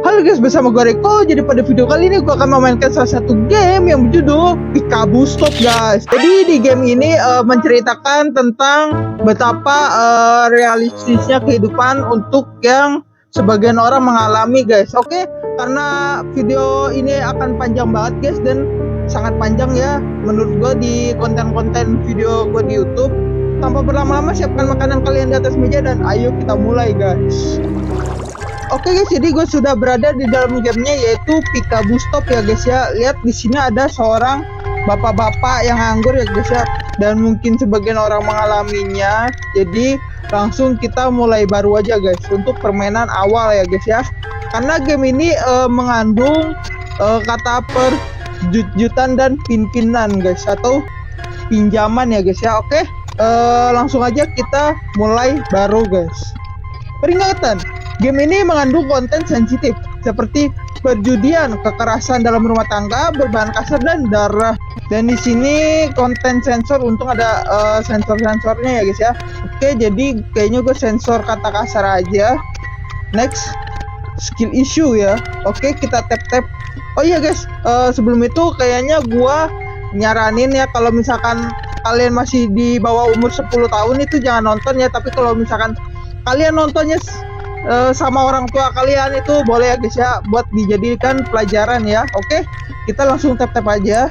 Halo guys, bersama gue Reko. Jadi pada video kali ini gue akan memainkan salah satu game yang berjudul Peekaboo Stop guys. Jadi di game ini menceritakan tentang betapa realistisnya kehidupan untuk yang sebagian orang mengalami guys. Oke, karena video ini akan panjang banget guys dan sangat panjang ya menurut gue di konten-konten video gue di YouTube. Tanpa berlama-lama, siapkan makanan kalian di atas meja dan ayo kita mulai guys. Oke guys, jadi gue sudah berada di dalam gamenya yaitu Peekaboo Stop ya guys ya. Lihat di sini ada seorang bapak-bapak yang nganggur ya guys ya. Dan mungkin sebagian orang mengalaminya. Jadi langsung kita mulai baru aja guys untuk permainan awal ya guys ya. Karena game ini mengandung kata perjujutan dan pinpinan guys atau pinjaman ya guys ya. Oke, langsung aja kita mulai baru guys. Peringatan. Game ini mengandung konten sensitif seperti perjudian, kekerasan dalam rumah tangga, berbahan kasar dan darah. Dan di sini konten sensor, untung ada sensor-sensornya ya guys ya. Oke, jadi kayaknya gue sensor kata kasar aja. Next, skill issue ya. Oke, kita tap-tap. Oh iya guys, sebelum itu kayaknya gue nyaranin ya kalau misalkan kalian masih di bawah umur 10 tahun itu jangan nonton ya. Tapi kalau misalkan kalian nontonnya sama orang tua kalian itu boleh ya guys ya, buat dijadikan pelajaran ya. Oke, kita langsung tap-tap aja.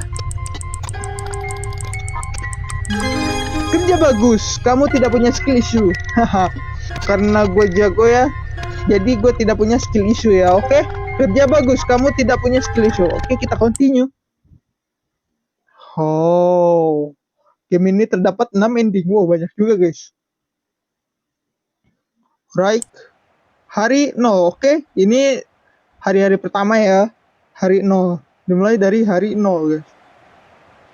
Kerja bagus, kamu tidak punya skill issue. Haha, karena gue jago ya, jadi gue tidak punya skill issue ya. Oke, kerja bagus, kamu tidak punya skill issue. Oke, kita continue. Oh, game ini terdapat 6 ending. Wow, banyak juga guys. Right, hari 0. Oke, ini hari-hari pertama ya. Hari 0. Dimulai dari hari 0 guys.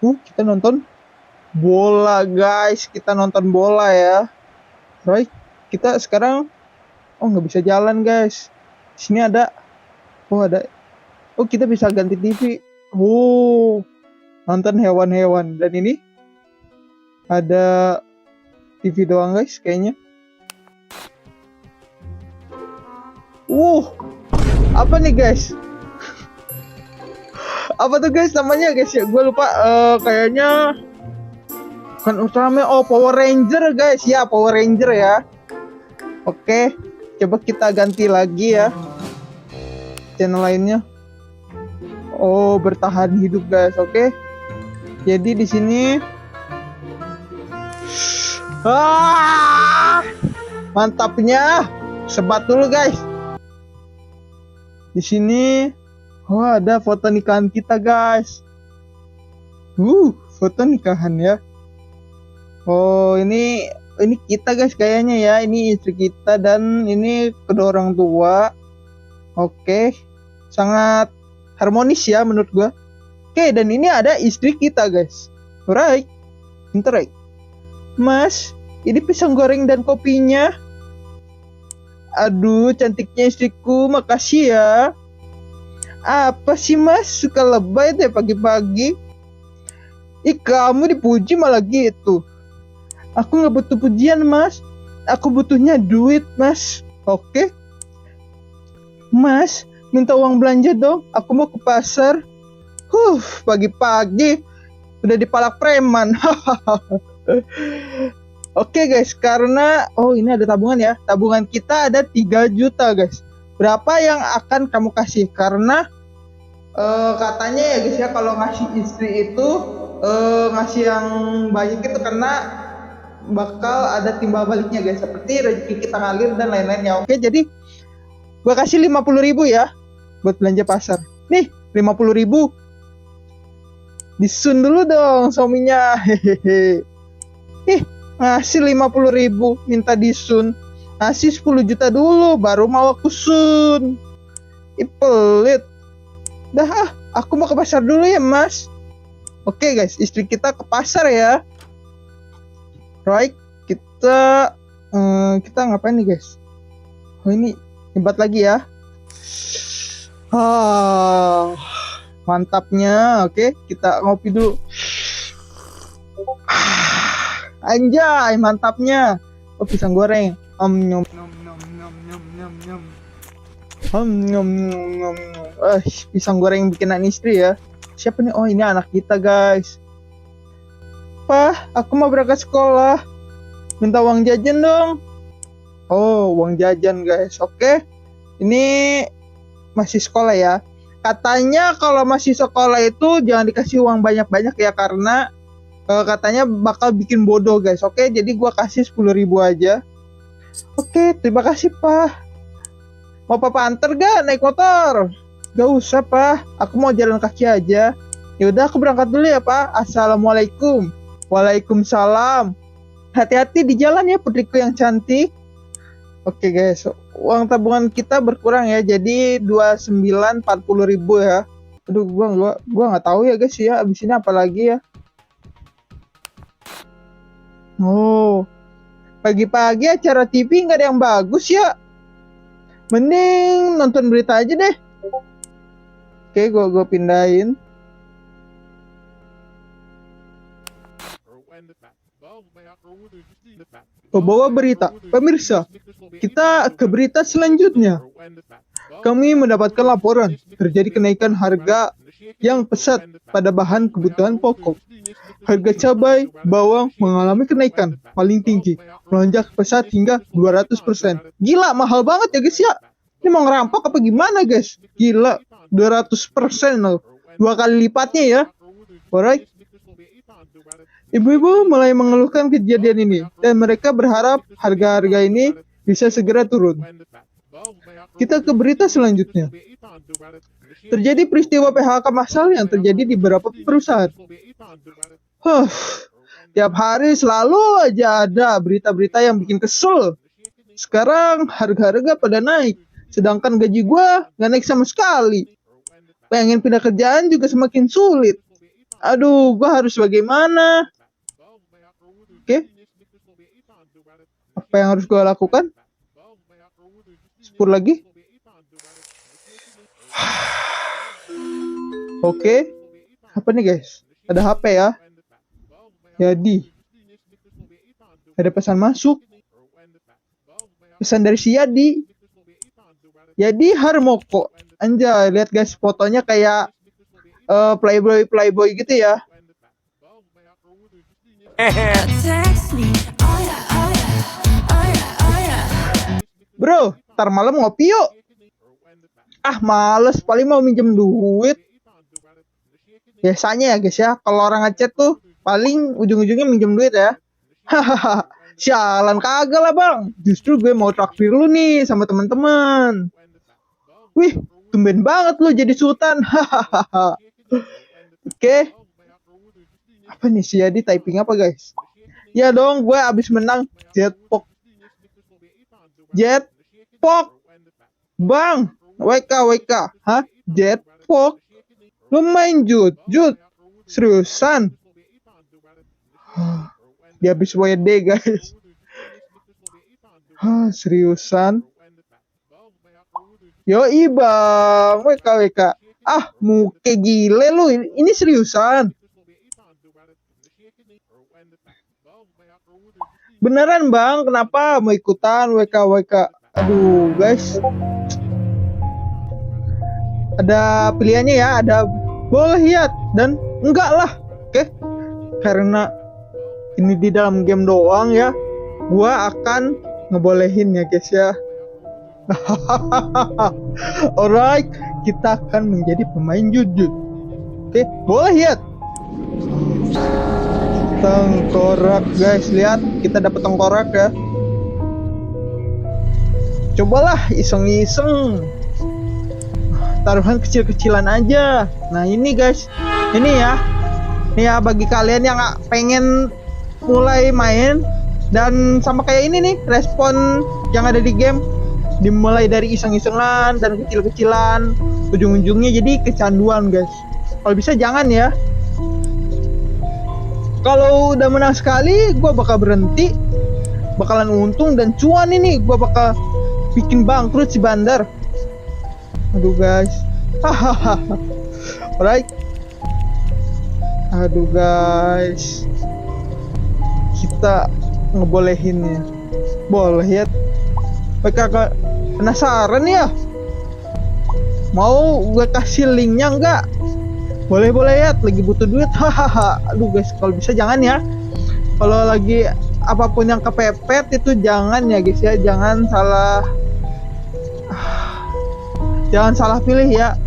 Kita nonton bola guys. Kita nonton bola ya. Right, kita sekarang nggak bisa jalan guys. Sini ada ada. Kita bisa ganti TV. Nonton hewan-hewan. Dan ini ada TV doang guys kayaknya. Apa nih guys? Apa tuh guys namanya guys ya? Gue lupa. Kayaknya kan utamanya Power Ranger guys ya, Power Ranger ya. Oke, coba kita ganti lagi ya channel lainnya. Bertahan hidup guys. Oke, jadi di sini mantapnya sebat dulu guys. Di sini ada foto nikahan kita guys. Foto nikahan ya. Ini kita guys kayaknya ya. Ini istri kita dan ini kedua orang tua. Oke, sangat harmonis ya menurut gua. Oke, dan ini ada istri kita guys. Alright, interact. Mas, ini pisang goreng dan kopinya. Aduh, cantiknya istriku, makasih ya. Apa sih mas, suka lebay deh pagi-pagi. Kamu dipuji malah gitu. Aku gak butuh pujian mas, aku butuhnya duit mas. Oke. Mas, minta uang belanja dong, aku mau ke pasar. Pagi-pagi udah dipalak preman. Oke guys, karena ini ada tabungan ya. Tabungan kita ada 3 juta guys. Berapa yang akan kamu kasih? Karena katanya ya guys ya, kalau ngasih istri itu ngasih yang banyak itu karena bakal ada timbal baliknya guys, seperti rezeki kita ngalir dan lain-lainnya. Oke, jadi gua kasih 50.000 ya buat belanja pasar. Nih, 50.000. Disun dulu dong suaminya. Hehehe. Ngasih 50.000 minta disun. Ngasih 10 juta dulu baru mau aku sun. Pelit. Dah aku mau ke pasar dulu ya mas. Oke guys, istri kita ke pasar ya. Right, kita ngapain nih guys? Ini hebat lagi ya. Mantapnya. Oke, kita ngopi dulu. Anjay, mantapnya. Pisang goreng. Nom. Pisang goreng bikinan istri ya. Siapa nih? Oh, ini anak kita guys. Pak, aku mau berangkat sekolah. Minta uang jajan dong. Oh, uang jajan guys. Oke. Ini masih sekolah ya. Katanya kalau masih sekolah itu jangan dikasih uang banyak-banyak ya, karena katanya bakal bikin bodoh guys. Oke, jadi gua kasih 10.000 aja. Oke, terima kasih Pak. Mau papa anter gak naik motor? Gak usah Pak, aku mau jalan kaki aja. Yaudah aku berangkat dulu ya Pak. Assalamualaikum. Waalaikumsalam. Hati-hati di jalan ya putriku yang cantik. Oke guys, uang tabungan kita berkurang ya, jadi 29.40.000 ya. Aduh, gua nggak tahu ya guys ya, abis ini apa lagi ya. Oh, pagi-pagi acara TV nggak ada yang bagus ya. Mending nonton berita aja deh. Oke, gua pindahin. Pembawa berita, pemirsa, kita ke berita selanjutnya. Kami mendapatkan laporan terjadi kenaikan harga yang pesat pada bahan kebutuhan pokok. Harga cabai, bawang mengalami kenaikan paling tinggi, melonjak pesat hingga 200%. Gila, mahal banget ya guys ya. Ini mau ngerampok apa gimana guys? Gila, 200% loh. 2 kali lipatnya ya. Alright. Ibu-ibu mulai mengeluhkan kejadian ini dan mereka berharap harga-harga ini bisa segera turun. Kita ke berita selanjutnya. Terjadi peristiwa PHK massal yang terjadi di beberapa perusahaan. Tiap hari selalu aja ada berita-berita yang bikin kesel. Sekarang harga-harga pada naik, sedangkan gaji gua nggak naik sama sekali. Pengen pindah kerjaan juga semakin sulit. Aduh, gua harus bagaimana? Oke. Apa yang harus gue lakukan? Spur lagi. Oke. Apa nih guys? Ada HP ya. Jadi. Ada pesan masuk. Pesan dari si Yadi. Yadi Harmoko. Anjay, lihat guys fotonya kayak playboy gitu ya. Bro, ntar malam ngopi yuk. Ah, males, paling mau minjem duit. Biasanya ya guys ya, kalau orang ngechat tuh paling ujung-ujungnya minjem duit ya. Hahaha, sialan kagak lah bang. Justru gue mau traktir lu nih sama teman-teman. Wih, tumben banget lu jadi sultan. Hahaha. Oke. Apa nih si Yadi typing apa guys? Ya dong, gue abis menang Jetpok. Bang, WK. Hah? Jetpok? Lu main Jud? Seriusan? Dia abis WD guys. Seriusan? Yoi bang, WK. Ah, muke gile lu, ini seriusan. Beneran bang, kenapa mau ikutan WK? Aduh guys, ada pilihannya ya, ada boleh ya dan enggak lah. Oke, karena ini di dalam game doang ya, gua akan ngebolehin ya guys ya. Alright, kita akan menjadi pemain jujur. Oke, boleh ya. Tengkorak guys, lihat kita dapat tengkorak ya. Cobalah iseng-iseng taruhan kecil-kecilan aja. Nah ini guys, ini ya bagi kalian yang pengen mulai main dan sama kayak ini nih respon yang ada di game, dimulai dari iseng-isengan dan kecil-kecilan, ujung-ujungnya jadi kecanduan guys. Kalau bisa jangan ya. Kalau udah menang sekali, gue bakal berhenti, bakalan untung dan cuan ini, gue bakal bikin bangkrut si bandar. Aduh guys, hahaha. Alright. Aduh guys, kita ngebolehinnya, boleh ya? Mereka penasaran ya? Mau gue kasih linknya enggak? Boleh ya, lagi butuh duit. Hahaha. Aduh guys, kalau bisa jangan ya. Kalau lagi apapun yang kepepet itu jangan ya guys ya. Jangan salah pilih ya.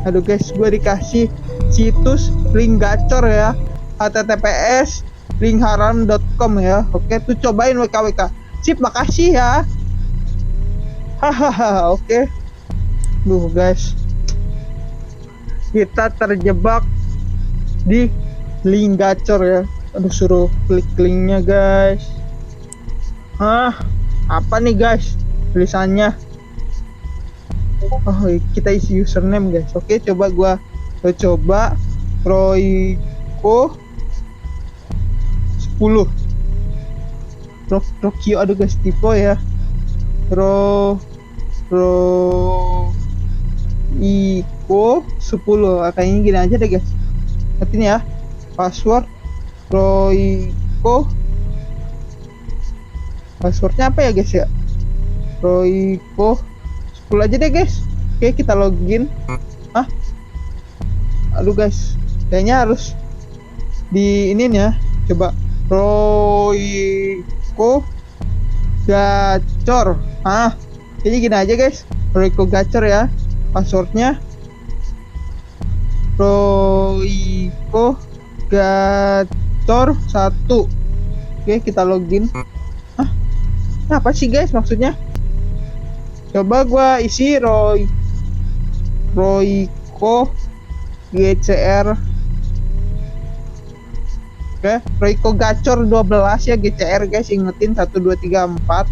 Aduh guys, gue dikasih situs link gacor ya. https linkharam.com ya. Oke, tuh cobain WKWK. Sip, makasih ya. Hahaha, oke. Duh guys, kita terjebak di link gacor ya. Aduh, suruh klik linknya guys. Apa nih guys tulisannya? Oh, kita isi username guys. Oke, coba gua coba Royko 10 Rokio. Aduh guys, tipe ya. Iko 10. Kayaknya gini aja deh guys. Artinya ya, password Royko. Passwordnya apa ya guys ya? Royko 10 aja deh guys. Oke, kita login. Aduh guys, kayaknya harus di ini ya. Coba Royko gacor. Kayaknya gini aja guys. Royko gacor ya. Passwordnya Royko gacor 1. Oke, kita login. Apa sih guys maksudnya? Coba gua isi Royko GCR. Oke, Royko gacor 12 ya GCR guys, ingetin 1 2 3 4.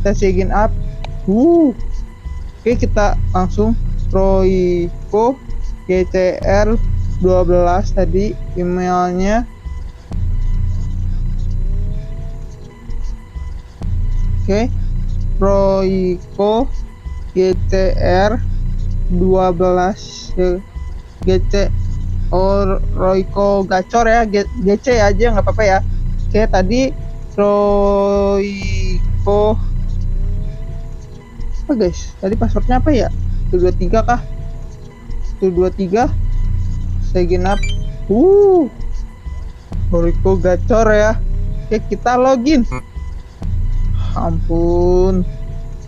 Kita sign up. Oke, kita langsung Royko GCR 12 tadi emailnya. Oke, Royko GCR 12 GC Royko gacor ya, GC aja nggak apa-apa ya. Oke, tadi Royko apa guys? Tadi passwordnya apa ya? 123 kah? 123 sign up. Royko gacor ya. Oke, kita login. Ampun,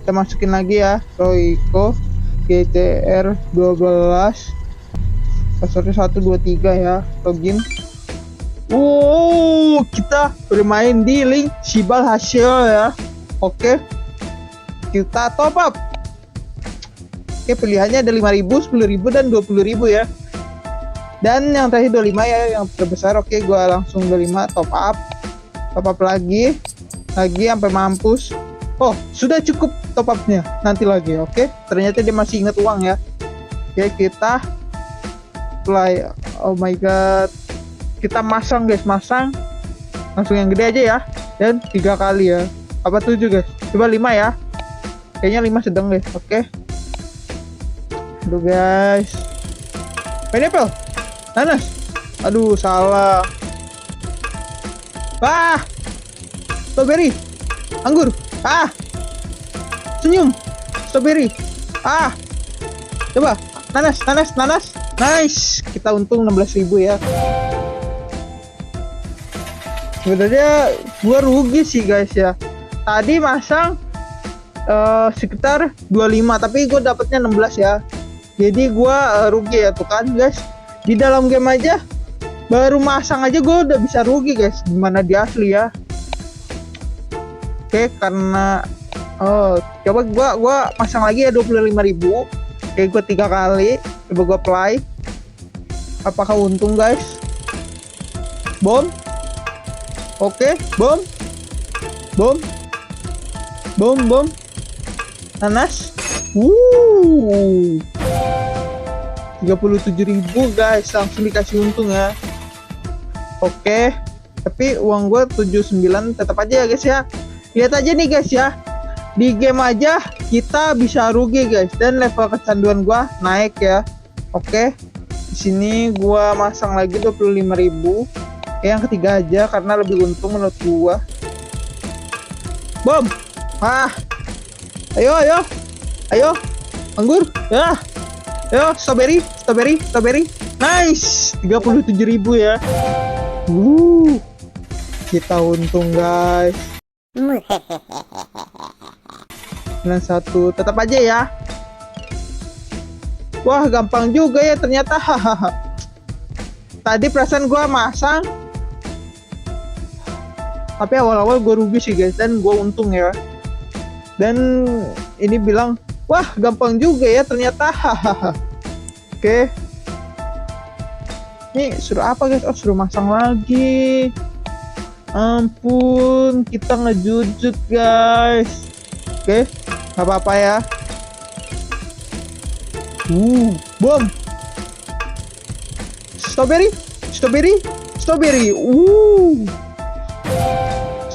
kita masukin lagi ya, Royko GCR 12, passwordnya 123 ya, login. Kita bermain di link Shibal hasil ya. Oke, kita top up. Oke, pilihannya ada 5.000, 10.000 dan 20.000 ya. Dan yang terakhir 25 ya, yang terbesar. Oke, gua langsung 25 top up lagi sampai mampus. Oh, sudah cukup top upnya, nanti lagi. Oke, ternyata dia masih inget uang ya. Oke, kita play. Oh my god, kita masang guys, masang langsung yang gede aja ya, dan 3 kali ya, apa 7 guys, coba 5 ya, kayaknya 5 sedang guys. Oke, aduh guys, pineapple, nanas, aduh salah, strawberry, anggur, senyum, strawberry, coba nanas, nice, kita untung 16.000 ya. Sebenarnya gua rugi sih guys ya, tadi masang sekitar 25 tapi gue dapatnya 16 ya, jadi gua rugi ya tuh kan guys. Di dalam game aja baru masang aja gue udah bisa rugi guys, gimana di asli ya. Oke, karena coba gua pasang lagi ya 25.000. Oke, gue 3 kali coba gue play, apakah untung guys. Bom. Oke, bom nanas. 37.000 guys, langsung dikasih untung ya. Oke, tapi uang gue 79 tetap aja ya guys ya. Lihat aja nih guys ya, di game aja kita bisa rugi guys, dan level kecanduan gue naik ya. Oke, di sini gue masang lagi 25.000. Yang ketiga aja karena lebih untung menurut gue. Bom. Ayo anggur ya. Yo, strawberry. Nice, 37.000 ya. Kita untung guys. Nah, satu, tetap aja ya. Wah, gampang juga ya ternyata. Hahaha. Tadi perasaan gua masang, tapi awal-awal gue rugi sih guys, dan gue untung ya. Dan ini bilang, wah gampang juga ya ternyata. Hahaha. Oke. Ini suruh apa guys? Oh, suruh masang lagi. Ampun, kita ngejujut guys. Oke, nggak apa-apa ya. Bom. Strawberry.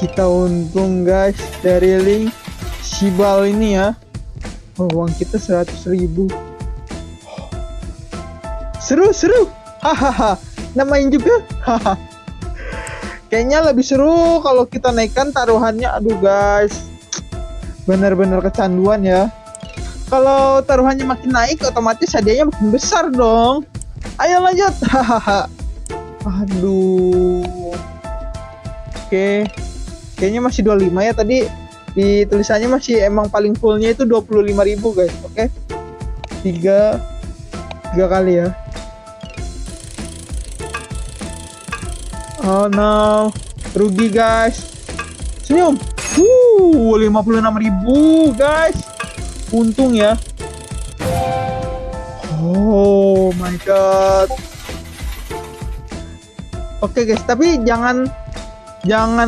Kita untung guys dari link Shibal ini ya. Oh, uang kita 100.000. Seru. Hahaha. Namain juga. Hahaha. Kayaknya lebih seru kalau kita naikkan taruhannya. Aduh guys, bener-bener kecanduan ya. Kalau taruhannya makin naik, otomatis hadiahnya makin besar dong. Ayo lanjut. Hahaha. Aduh. Oke. Kayaknya masih 25 ya, tadi di tulisannya masih emang paling fullnya itu 25.000 guys. Oke. Tiga kali ya. Oh no, rugi guys. Senyum. 56.000 guys. Untung ya. Oh my god. Oke guys, tapi jangan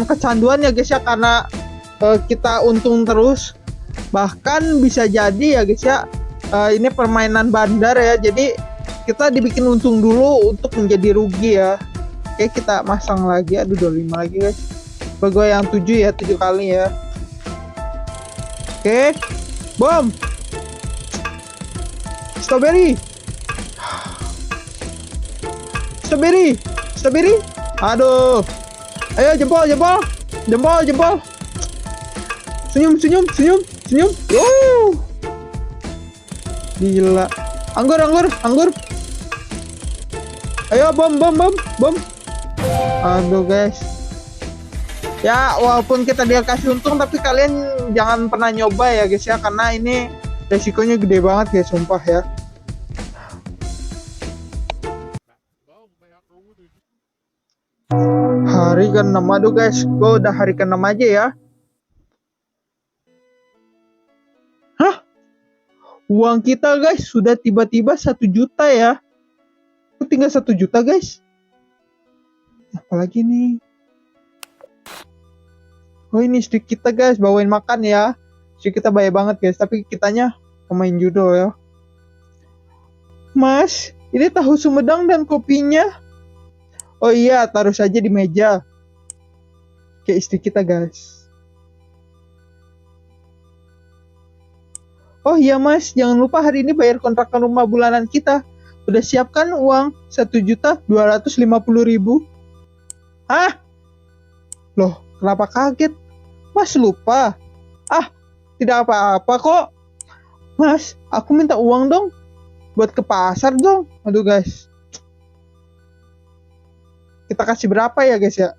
kecanduan ya guys ya, karena kita untung terus. Bahkan bisa jadi ya guys ya, ini permainan bandar ya, jadi kita dibikin untung dulu untuk menjadi rugi ya. Oke, kita masang lagi. Aduh, 25 lagi guys. Gue yang 7 ya, 7 kali ya. Oke, bom. Strawberry. Aduh. Ayo jempol. Senyum. Gila. Anggur. Ayo bom. Aduh guys. Ya walaupun kita dia kasih untung, tapi kalian jangan pernah nyoba ya guys ya, karena ini resikonya gede banget guys, sumpah ya. Hari ke-6, aduh guys, gue udah hari ke-6 aja ya. Hah? Uang kita guys sudah tiba-tiba 1 juta ya. Tinggal 1 juta guys. Apalagi nih? Oh, ini istri kita guys, bawain makan ya. Istri kita baik banget guys, tapi kitanya pemain judo ya. Mas, ini tahu Sumedang dan kopinya. Oh iya, taruh saja di meja. Kayak istri kita guys. Oh iya mas, jangan lupa hari ini bayar kontrakan rumah bulanan kita. Udah siapkan uang 1.250.000. Hah? Loh, kenapa kaget? Mas lupa. Ah, tidak apa-apa kok. Mas, aku minta uang dong. Buat ke pasar dong. Aduh guys. Kita kasih berapa ya guys ya?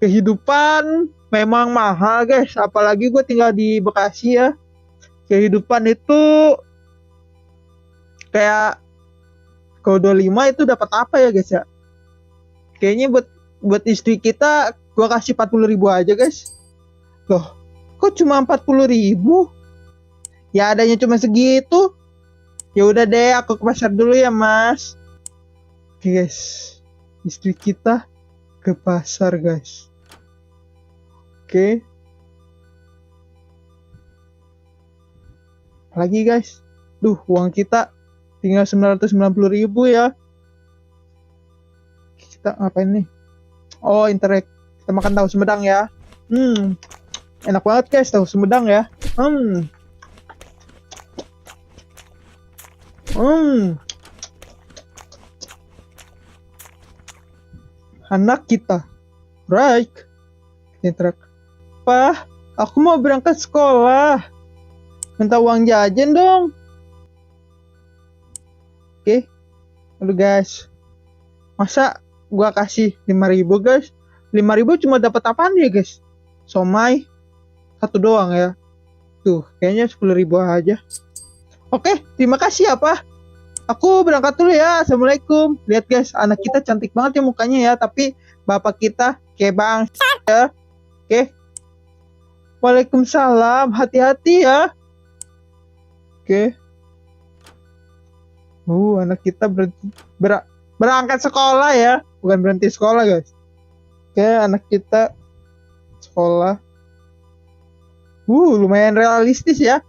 Kehidupan memang mahal guys. Apalagi gue tinggal di Bekasi ya. Kehidupan itu kayak kalau 25 itu dapat apa ya guys ya? Kayaknya buat istri kita gue kasih 40.000 aja guys. Loh, kok cuma 40.000? Ya adanya cuma segitu. Ya udah deh, aku ke pasar dulu ya mas. Oke guys, istri kita ke pasar guys. Oke. Lagi guys. Duh, uang kita tinggal 990.000 ya. Kita ngapain nih? Oh, interact. Kita makan tahu Sumedang ya. Enak banget guys tahu Sumedang ya. Anak kita. Right. Interact. Pak, aku mau berangkat sekolah. Minta uang jajan dong. Oke. Aduh guys. Masa gua kasih 5.000 guys? 5.000 cuma dapat apaan ya guys? Somai satu doang ya. Tuh, kayaknya 10.000 aja. Oke, terima kasih ya Pak. Aku berangkat dulu ya. Assalamualaikum. Lihat guys, anak kita cantik banget ya mukanya ya, tapi bapak kita kayak bang ya. Oke. Waalaikumsalam. Hati-hati ya. Oke. Anak kita berangkat sekolah ya, bukan berhenti sekolah guys. Oke, anak kita sekolah. Lumayan realistis ya.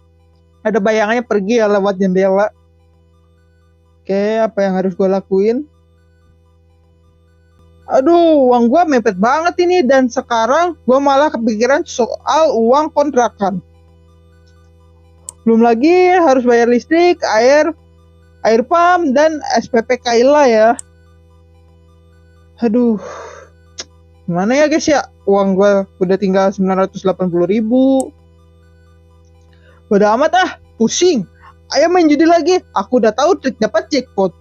Ada bayangannya pergi ya lewat jendela. Oke, apa yang harus gue lakuin? Aduh, uang gue mepet banget ini, dan sekarang gue malah kepikiran soal uang kontrakan. Belum lagi harus bayar listrik, air pump, dan SPP Kaila ya. Aduh, gimana ya guys ya? Uang gue udah tinggal 980.000. Udah amat pusing. Ayo main judi lagi. Aku udah tahu trik dapat jackpot.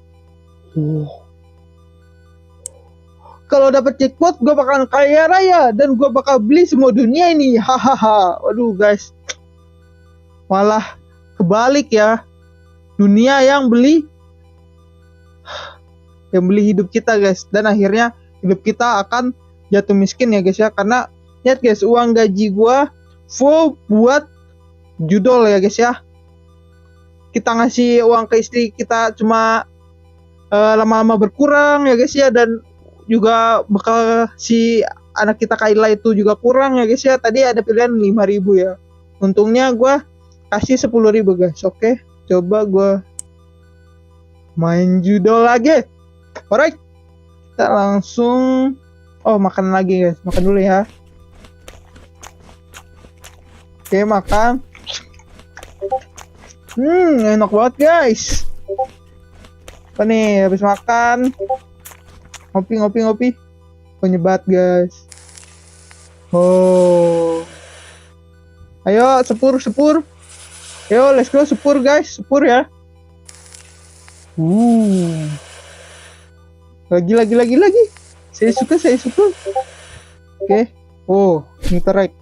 Kalau dapat jackpot, gue bakalan kaya raya dan gue bakal beli semua dunia ini. Hahaha. Waduh guys, malah kebalik ya. Dunia yang beli hidup kita guys, dan akhirnya hidup kita akan jatuh miskin ya guys ya. Karena lihat guys, uang gaji gue full buat judol ya guys ya. Kita ngasih uang ke istri kita cuma lama-lama berkurang ya guys ya, dan juga bakal si anak kita Kaila itu juga kurang ya guys ya. Tadi ada pilihan 5.000 ya. Untungnya gue kasih 10.000 guys. Oke, coba gue main judol lagi. Alright, kita langsung makan lagi guys. Makan dulu ya. Oke, makan. Enak banget guys. Apa nih, habis makan ngopi. Penyebat guys. Ayo sepur. Ayo let's go sepur guys. Sepur ya. Lagi. Saya suka. Oke. Interact.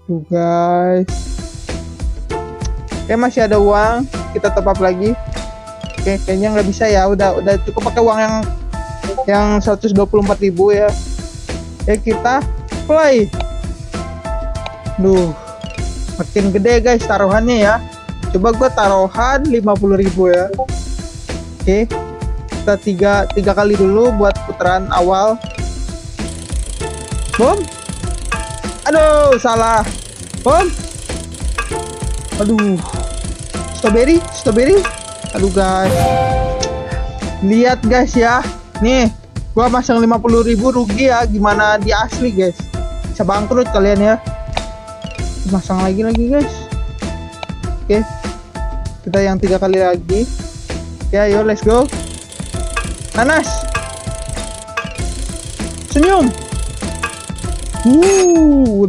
Tuh guys. Oke, masih ada uang. Kita top up lagi. Oke, kayaknya nggak bisa ya. Udah cukup pakai uang yang 124.000 ya. Kita play. Makin gede guys taruhannya ya. Coba gue taruhan 50.000 ya. Oke, kita tiga kali dulu buat putaran awal. Bom. Aduh, salah. Bom. Aduh. Strawberry. Aduh guys. Lihat guys ya. Nih, gua masang 50.000 rugi ya. Gimana di asli guys? Bisa bangkrut kalian ya. Masang lagi guys. Oke. Kita yang 3 kali lagi. Ya, yuk let's go. Nanas. Senyum.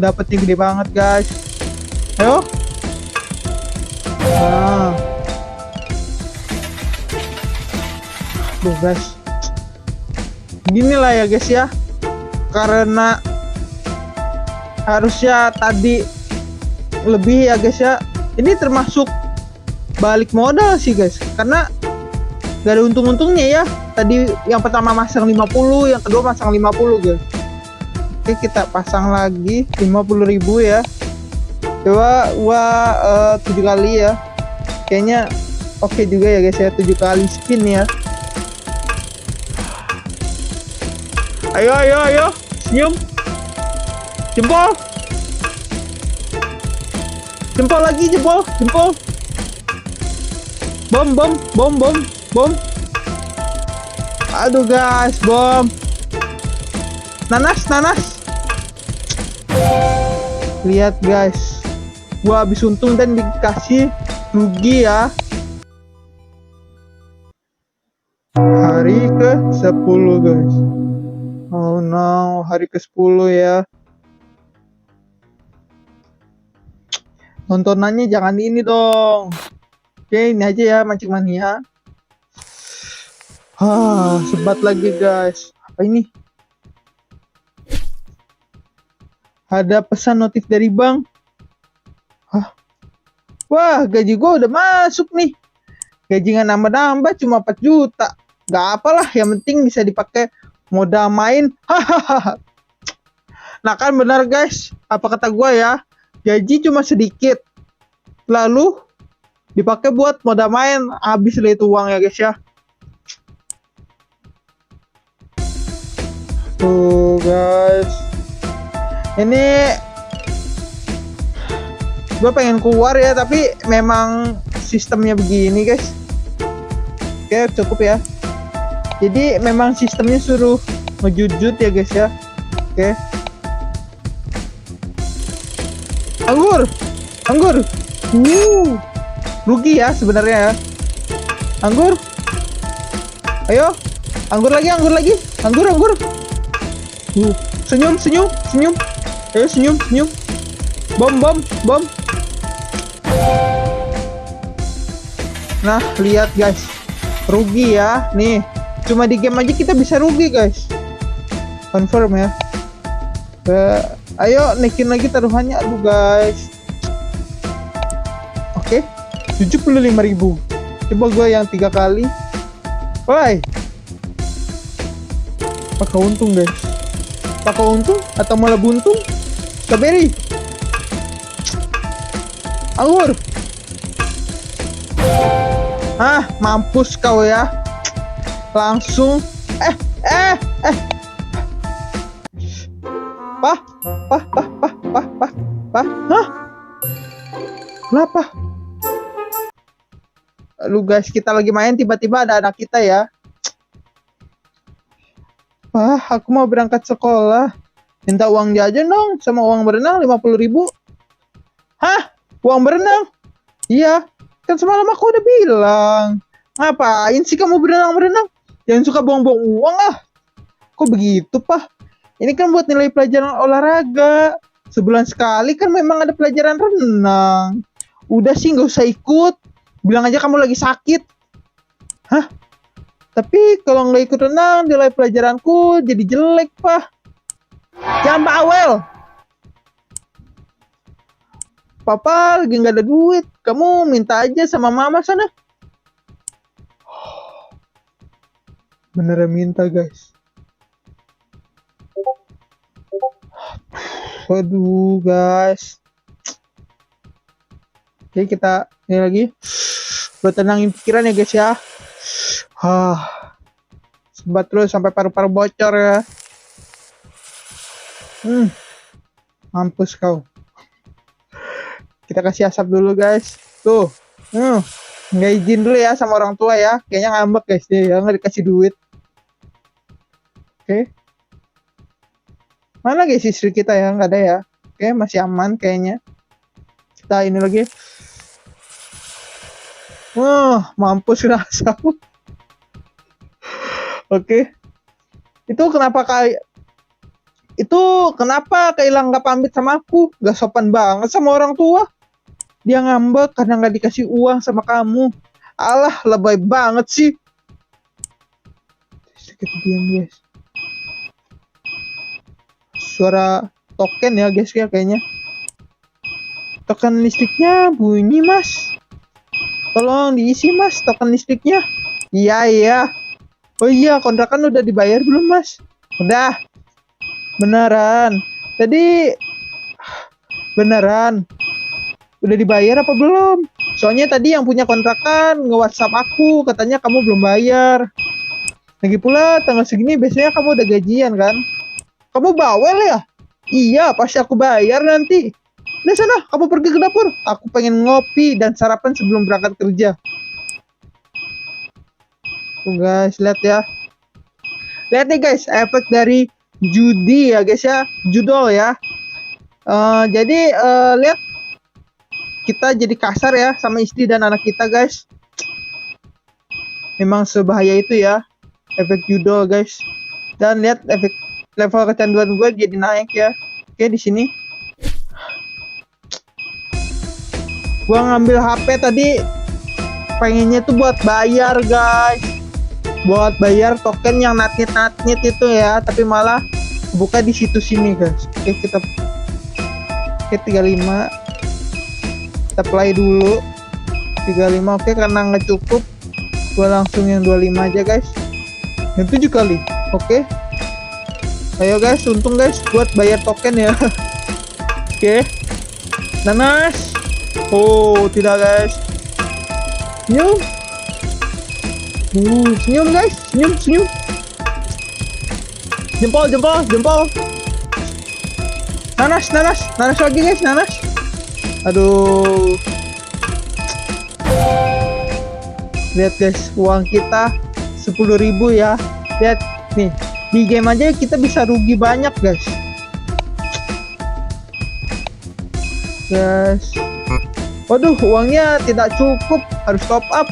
Dapetnya gede banget guys. Ayo. Guys, gini lah ya guys ya, karena harusnya tadi lebih ya guys ya. Ini termasuk balik modal sih guys, karena gak ada untung-untungnya ya. Tadi yang pertama masang 50, yang kedua masang 50 guys. Oke, kita pasang lagi 50.000 ya. Coba 7 kali ya. Kayaknya oke juga ya guys ya, 7 kali spin ya. Ayo, senyum. Jempol lagi, jempol. Bom. Aduh guys, bom. Nanas. Lihat guys, gua habis untung dan dikasih rugi ya. Hari ke-10 guys. Oh no, hari ke-10 ya. Tontonannya jangan ini dong. Oke, ini aja ya mancing mania. Sebat lagi guys. Apa ini? Ada pesan notif dari bank. Wah, gaji gue udah masuk nih. Gaji nggak nambah-nambah, cuma 4 juta. Gak apalah, yang penting bisa dipakai modal main. Hahaha. Nah kan benar guys, apa kata gue ya, gaji cuma sedikit, lalu dipakai buat modal main, habis lah itu uang ya guys ya. Tuh guys, ini gue pengen keluar ya, tapi memang sistemnya begini guys. Oke, cukup ya. Jadi memang sistemnya suruh ngejujut ya guys ya. Oke. Anggur. Rugi ya sebenarnya ya. Anggur. Ayo. Anggur lagi. Anggur. Senyum. Ayo senyum. Bom. Nah, lihat guys. Rugi ya. Nih, cuma di game aja kita bisa rugi guys. Confirm ya. Ayo naikin lagi taruhannya. Aduh guys. Oke, 75.000. Coba gue yang 3 kali. Woi, apakah untung guys? Apakah untung atau malah buntung? Strawberry. Anggur. Mampus kau ya. Langsung Pah. Kenapa? Lu guys, kita lagi main tiba-tiba ada anak kita ya. Aku mau berangkat sekolah. Minta uang jajan dong sama uang berenang 50.000. Uang berenang? Iya, kan semalam aku udah bilang. Ngapain sih kamu berenang? Jangan suka buang-buang uang ah. Kok begitu, Pak? Ini kan buat nilai pelajaran olahraga. Sebulan sekali kan memang ada pelajaran renang. Udah sih nggak usah ikut. Bilang aja kamu lagi sakit. Tapi kalau nggak ikut renang, nilai pelajaranku jadi jelek, Pak. Jangan bawel. Papa lagi nggak ada duit. Kamu minta aja sama mama sana. Beneran minta, guys. Waduh guys. Oke, kita ini lagi buat tenangin pikiran ya guys ya. Sebat terus sampai paru-paru bocor ya. Mampus kau. Kita kasih asap dulu guys. Tuh. Nggak izin dulu ya sama orang tua ya. Kayaknya ngambek guys dia ya, nggak dikasih duit. Oke. Mana guys istri kita ya? Nggak ada ya. Oke, masih aman kayaknya. Kita ini lagi. Mampus rasa. Oke. Itu kenapa Kailang nggak pamit sama aku? Gak sopan banget sama orang tua. Dia ngambek karena nggak dikasih uang sama kamu. Alah, lebay banget sih. Kita diam guys. Suara token ya guys ya kayaknya. Token listriknya bunyi mas. Tolong diisi mas token listriknya. Iya. Oh iya, kontrakan udah dibayar belum mas? Udah. Beneran. Tadi beneran. Udah dibayar apa belum? Soalnya tadi yang punya kontrakan nge-WhatsApp aku katanya kamu belum bayar. Lagi pula tanggal segini biasanya kamu udah gajian kan? Kamu bawel ya? Iya, pasti aku bayar nanti. Nah sana, kamu pergi ke dapur. Aku pengen ngopi dan sarapan sebelum berangkat kerja. Tuh guys, lihat ya. Lihat nih guys, efek dari judi ya guys ya. Judol ya. Jadi lihat. Kita jadi kasar ya sama istri dan anak kita guys. Memang sebahaya itu ya. Efek judol guys. Dan lihat efek level kecanduan gue jadi naik ya. Oke, di sini gua ngambil HP tadi pengennya tuh buat bayar guys, buat bayar token yang natnit itu ya, tapi malah buka di situs ini guys. Oke, kita 35 kita play dulu 35. Oke, karena nggak cukup gua langsung yang 25 aja guys, yang 7 kali. Oke, ayo guys, untung guys buat bayar token ya. Oke, nanas. Oh tidak guys, senyum. Senyum guys, senyum. Jempol. Nanas lagi guys, nanas. Aduh. Lihat guys, uang kita 10.000 ya. Lihat nih, di game aja kita bisa rugi banyak guys. Waduh, uangnya tidak cukup, harus top up.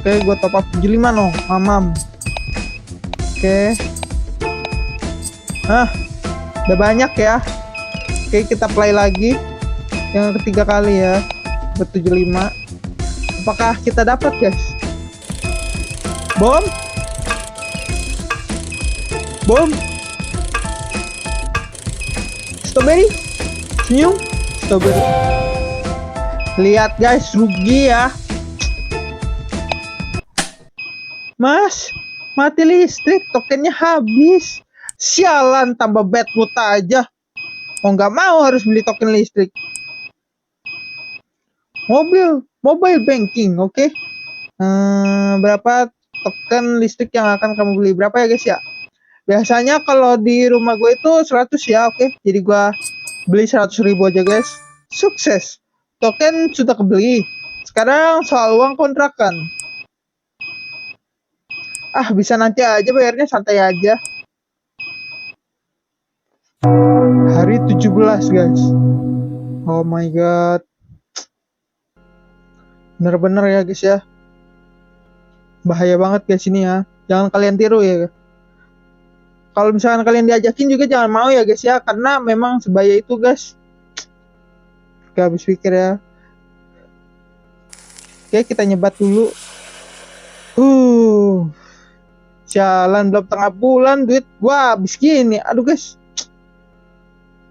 Oke, gua top up 75 no, mamam. Oke. Udah banyak ya. Oke, kita play lagi yang ketiga kali ya, buat 75. Apakah kita dapat guys? Bom. Strawberry. Senyum. Strawberry. Lihat guys, rugi ya. Mas, mati listrik, tokennya habis. Sialan, tambah bad mood aja. Mau nggak mau harus beli token listrik. Mobile banking, oke. Berapa token listrik yang akan kamu beli? Berapa ya guys ya? Biasanya kalau di rumah gue itu 100 ya, oke. Jadi gue beli 100.000 aja guys. Sukses. Token sudah kebeli. Sekarang soal uang kontrakan. Bisa nanti aja bayarnya, santai aja. Hari 17 guys. Oh my god. Bener-bener ya guys ya. Bahaya banget guys ini ya. Jangan kalian tiru ya. Kalau misalkan kalian diajakin juga jangan mau ya guys ya. Karena memang sebaya itu guys. Gak habis pikir ya. Oke, kita nyebat dulu. Jalan belum tengah bulan, duit gua habis gini. Aduh guys,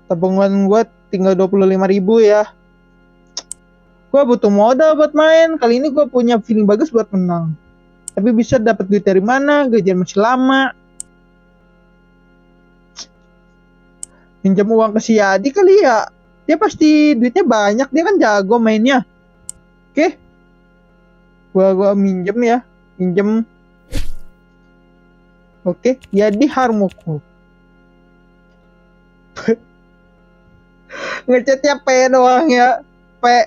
tabungan gua tinggal 25.000 ya. Gua butuh modal buat main. Kali ini gua punya feeling bagus buat menang. Tapi bisa dapat duit dari mana? Gajian masih lama. Pinjam uang ke si Yadi kali ya. Dia pasti duitnya banyak, dia kan jago mainnya. Oke, gua minjem ya, pinjem. Oke, Yadi Harmoko. Ngechatnya P doang ya. P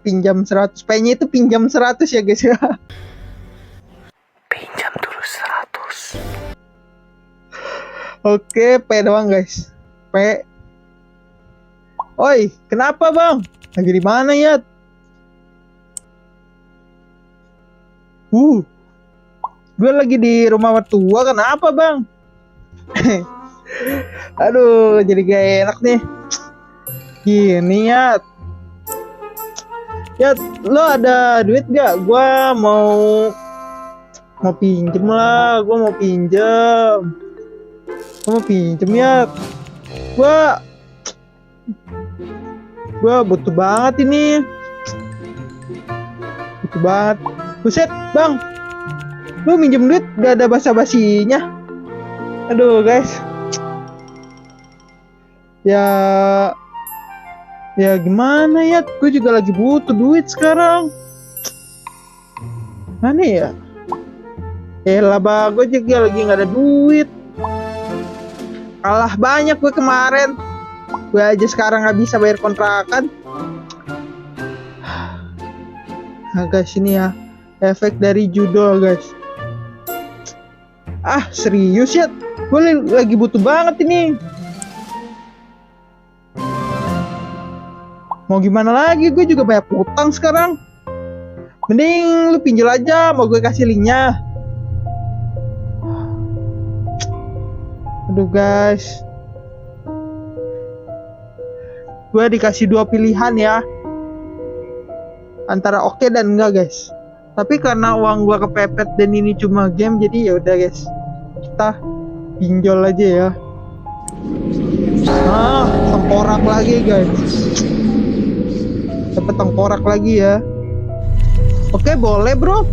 pinjam 100. P-nya itu pinjam 100 ya guys ya. Pinjam dulu 100. Oke, P doang guys. P. Oi, kenapa bang? Lagi di mana ya? Gue lagi di rumah mertua, kenapa bang? Aduh, jadi gak enak nih. Gini ya. Ya, lo ada duit gak? Gua mau pinjem lah. Gua mau pinjem ya. Gua butuh banget ini. Butuh banget. Buset, bang. Lu minjem duit gak ada basa-basinya. Aduh guys. Ya gimana ya, gue juga lagi butuh duit sekarang. Mana ya? Lah gue juga lagi gak ada duit. Kalah banyak gue kemarin. Gue aja sekarang gak bisa bayar kontrakan. Nah guys, ini ya efek dari judo guys. Serius ya, gue lagi butuh banget ini. Mau gimana lagi, gue juga banyak utang sekarang. Mending lu pinjol aja, mau gue kasih linknya. Aduh guys, gue dikasih 2 pilihan ya, antara oke dan enggak guys. Tapi karena uang gua kepepet dan ini cuma game, jadi ya udah guys, kita pinjol aja ya. Tengkorak lagi guys, dapat tengkorak lagi ya. Oke, boleh bro,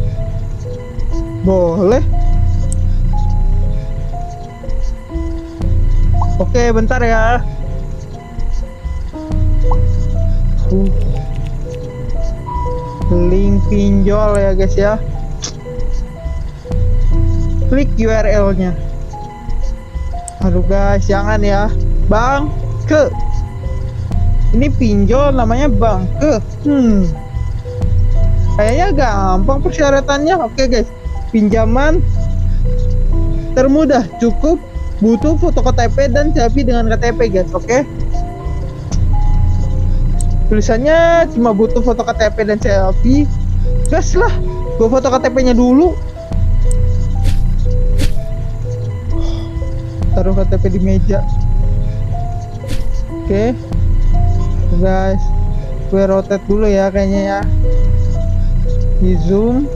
boleh. Oke, bentar ya. Link pinjol ya guys ya. Klik URL-nya. Aduh guys, jangan ya. Bangke. Ini pinjol namanya Bangke. Kayaknya gampang persyaratannya. Oke guys, pinjaman termudah, cukup butuh foto KTP dan selfie dengan KTP guys. Oke. Tulisannya cuma butuh foto KTP dan selfie. Gas lah, gua foto KTP-nya dulu. Taruh KTP di meja. Oke. Guys, gue rotate dulu ya kayaknya ya. Di zoom.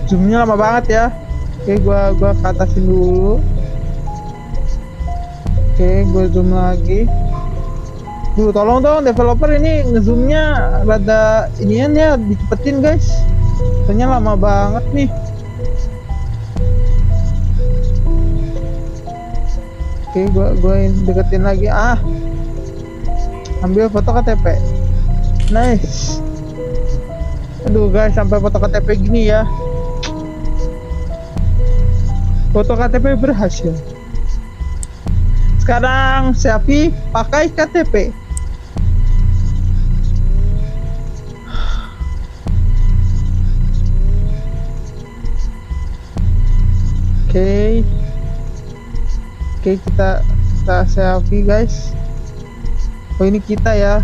Zoomnya lama banget ya. Oke, gua ke atasin dulu. Oke, gue zoom lagi. Duh, tolong dong developer ini ngezoomnya rada inian ya, dicepetin guys. Soalnya lama banget nih. Oke, gue deketin lagi. Ambil foto KTP. Nice. Aduh guys, sampai foto KTP gini ya. Foto KTP berhasil. Sekarang selfie pakai KTP. Oke, kita selfie guys. Oh, ini kita ya.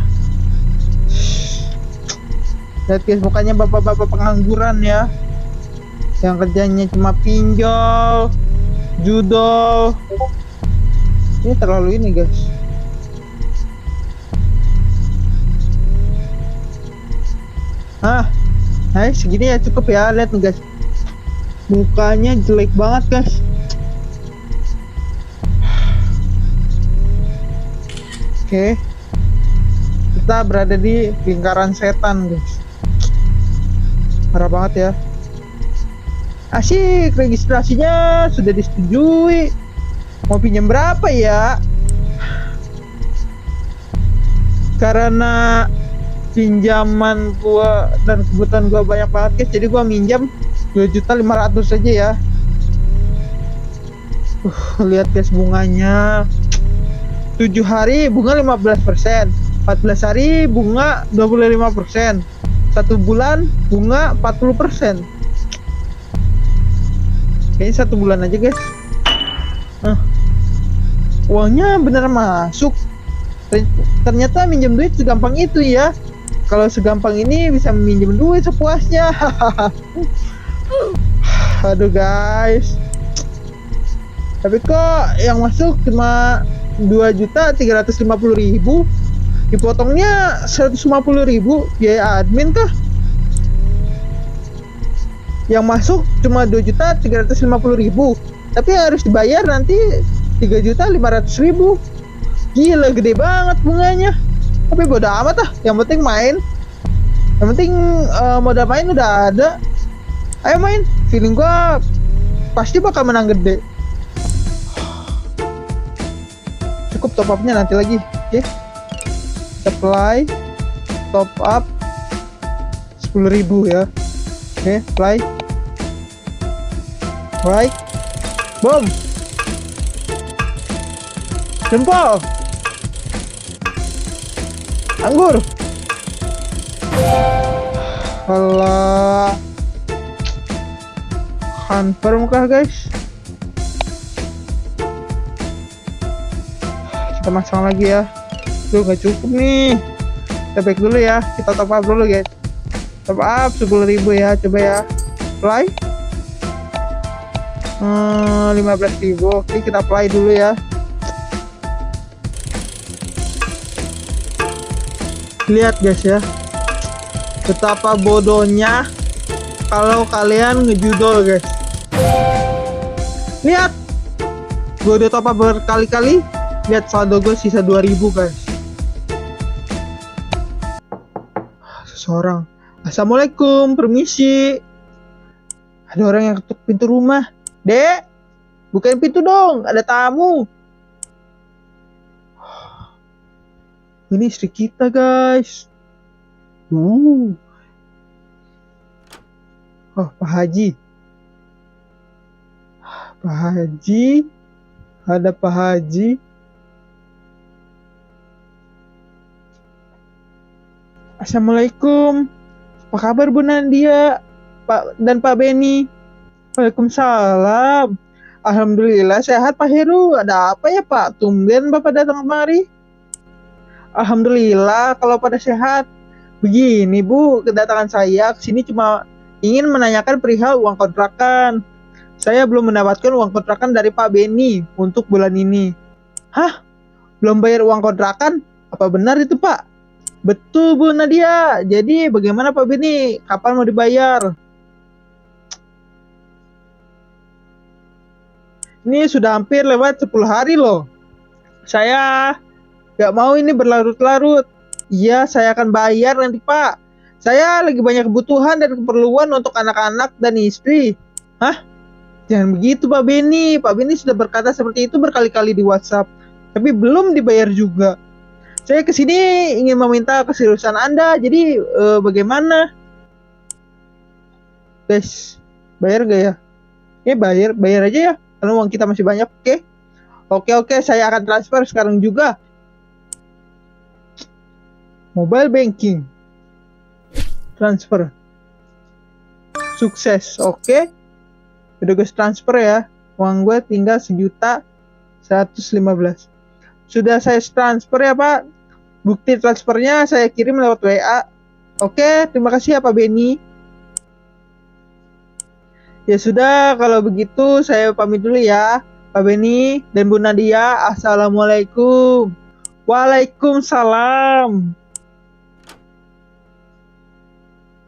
Lihat guys, mukanya bapak-bapak pengangguran ya, yang kerjanya cuma pinjol, judol. Ini terlalu ini guys. Nice, segini ya cukup ya. Lihat nih guys, mukanya jelek banget guys. Oke, kita berada di lingkaran setan guys. Parah banget ya. Asik, registrasinya sudah disetujui. Mau pinjam berapa ya? Karena pinjaman gua dan kebutuhan gua banyak banget guys, jadi gua minjam 2.500.000 aja ya. Lihat guys bunganya. 7 hari bunga 15%, 14 hari bunga 25%, 1 bulan bunga 40%. Kayaknya 1 bulan aja guys. Uangnya bener masuk. Ternyata minjem duit segampang itu ya. Kalau segampang ini bisa minjem duit sepuasnya. Aduh guys, tapi kok yang masuk cuma 2.350.000, dipotongnya 150.000 biaya admin kah? Yang masuk cuma 2.350.000, tapi harus dibayar nanti 3.500.000. Gila, gede banget bunganya. Tapi bodo amat yang penting main. Yang penting modal main udah ada. Ayo main, feeling gua pasti bakal menang gede. Cukup top up-nya nanti lagi. Oke. Apply top up 10.000 ya. Oke, apply. Right. Boom. Jempol. Anggur. Alah. Confirm kah guys? Kita masang lagi ya. Tuh gak cukup nih. Kita back dulu ya. Kita top up dulu guys. Top up 10.000 ya. Coba ya. Apply 15.000. Oke, kita apply dulu ya. Lihat guys ya, betapa bodohnya kalau kalian ngejudol guys. Lihat, gue udah top up berkali-kali. Lihat saldo gue sisa 2000 guys. Seseorang, assalamualaikum, permisi. Ada orang yang ketuk pintu rumah. Dek, bukain pintu dong, ada tamu. Ini istri kita guys. Oh, Pak Haji. Pak Haji. Ada Pak Haji. Assalamualaikum. Apa kabar Bu Nadia, Pak dan Pak Beni? Waalaikumsalam. Alhamdulillah sehat Pak Heru. Ada apa ya Pak? Tumben Bapak datang kemari. Alhamdulillah kalau pada sehat. Begini Bu, kedatangan saya ke sini cuma ingin menanyakan perihal uang kontrakan. Saya belum mendapatkan uang kontrakan dari Pak Beni untuk bulan ini. Hah? Belum bayar uang kontrakan? Apa benar itu Pak? Betul Bu Nadia. Jadi bagaimana Pak Beni? Kapan mau dibayar? Ini sudah hampir lewat 10 hari loh. Saya gak mau ini berlarut-larut. Iya, saya akan bayar nanti Pak. Saya lagi banyak kebutuhan dan keperluan untuk anak-anak dan istri. Hah? Jangan begitu Pak Beni. Pak Beni sudah berkata seperti itu berkali-kali di WhatsApp. Tapi belum dibayar juga. Saya kesini ingin meminta keseriusan Anda. Jadi bagaimana? Guys, bayar gak ya? Bayar aja ya. Karena uang kita masih banyak, oke? Oke, saya akan transfer sekarang juga. Mobile banking. Transfer. Sukses, oke? Udah gue transfer ya. Uang gue tinggal 1.115.000. Sudah saya transfer ya Pak. Bukti transfernya saya kirim lewat WA. Oke, terima kasih ya Pak Beni. Ya sudah, kalau begitu saya pamit dulu ya Pak Beni dan Bu Nadia. Assalamualaikum. Waalaikumsalam.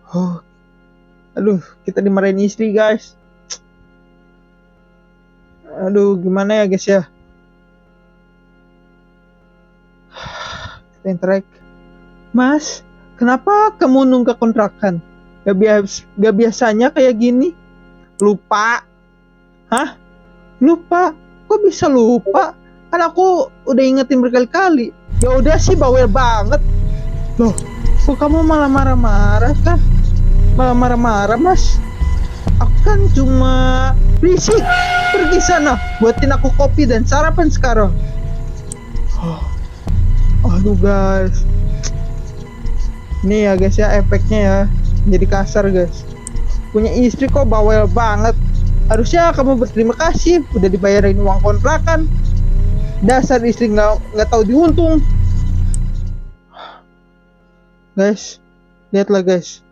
Oh, aduh, kita dimarahin istri guys. Aduh, gimana ya guys ya. Kita interact. Mas, kenapa kamu nunggak kontrakan? Gak biasanya kayak gini. Lupa. Hah? Lupa? Kok bisa lupa? Kan aku udah ingetin berkali-kali. Ya udah sih, bawel banget. Loh, kok kamu malah marah-marah kan? Malah marah-marah Mas. Aku kan cuma berisik. Pergi sana, buatin aku kopi dan sarapan sekarang. Aduh guys. Ini ya guys ya, efeknya ya. Jadi kasar guys. Punya istri kok bawel banget. Harusnya kamu berterima kasih udah dibayarin uang kontrakan. Dasar istri nggak tahu diuntung. Guys, lihatlah guys.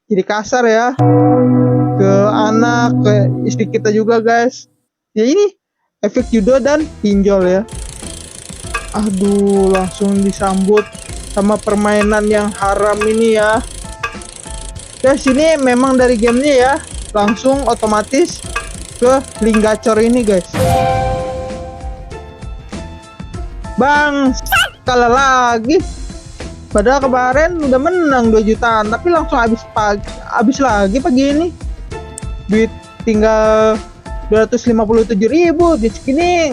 Jadi kasar ya. Ke anak, ke istri kita juga guys. Ya ini efek judo dan pinjol ya. Aduh, langsung disambut sama permainan yang haram ini ya. Guys, ini memang dari gamenya ya. Langsung otomatis ke link gacor ini guys. Bang, kalah lagi. Padahal kemarin udah menang 2 jutaan, tapi langsung habis lagi pagi ini. Duit tinggal 257.000. Di segini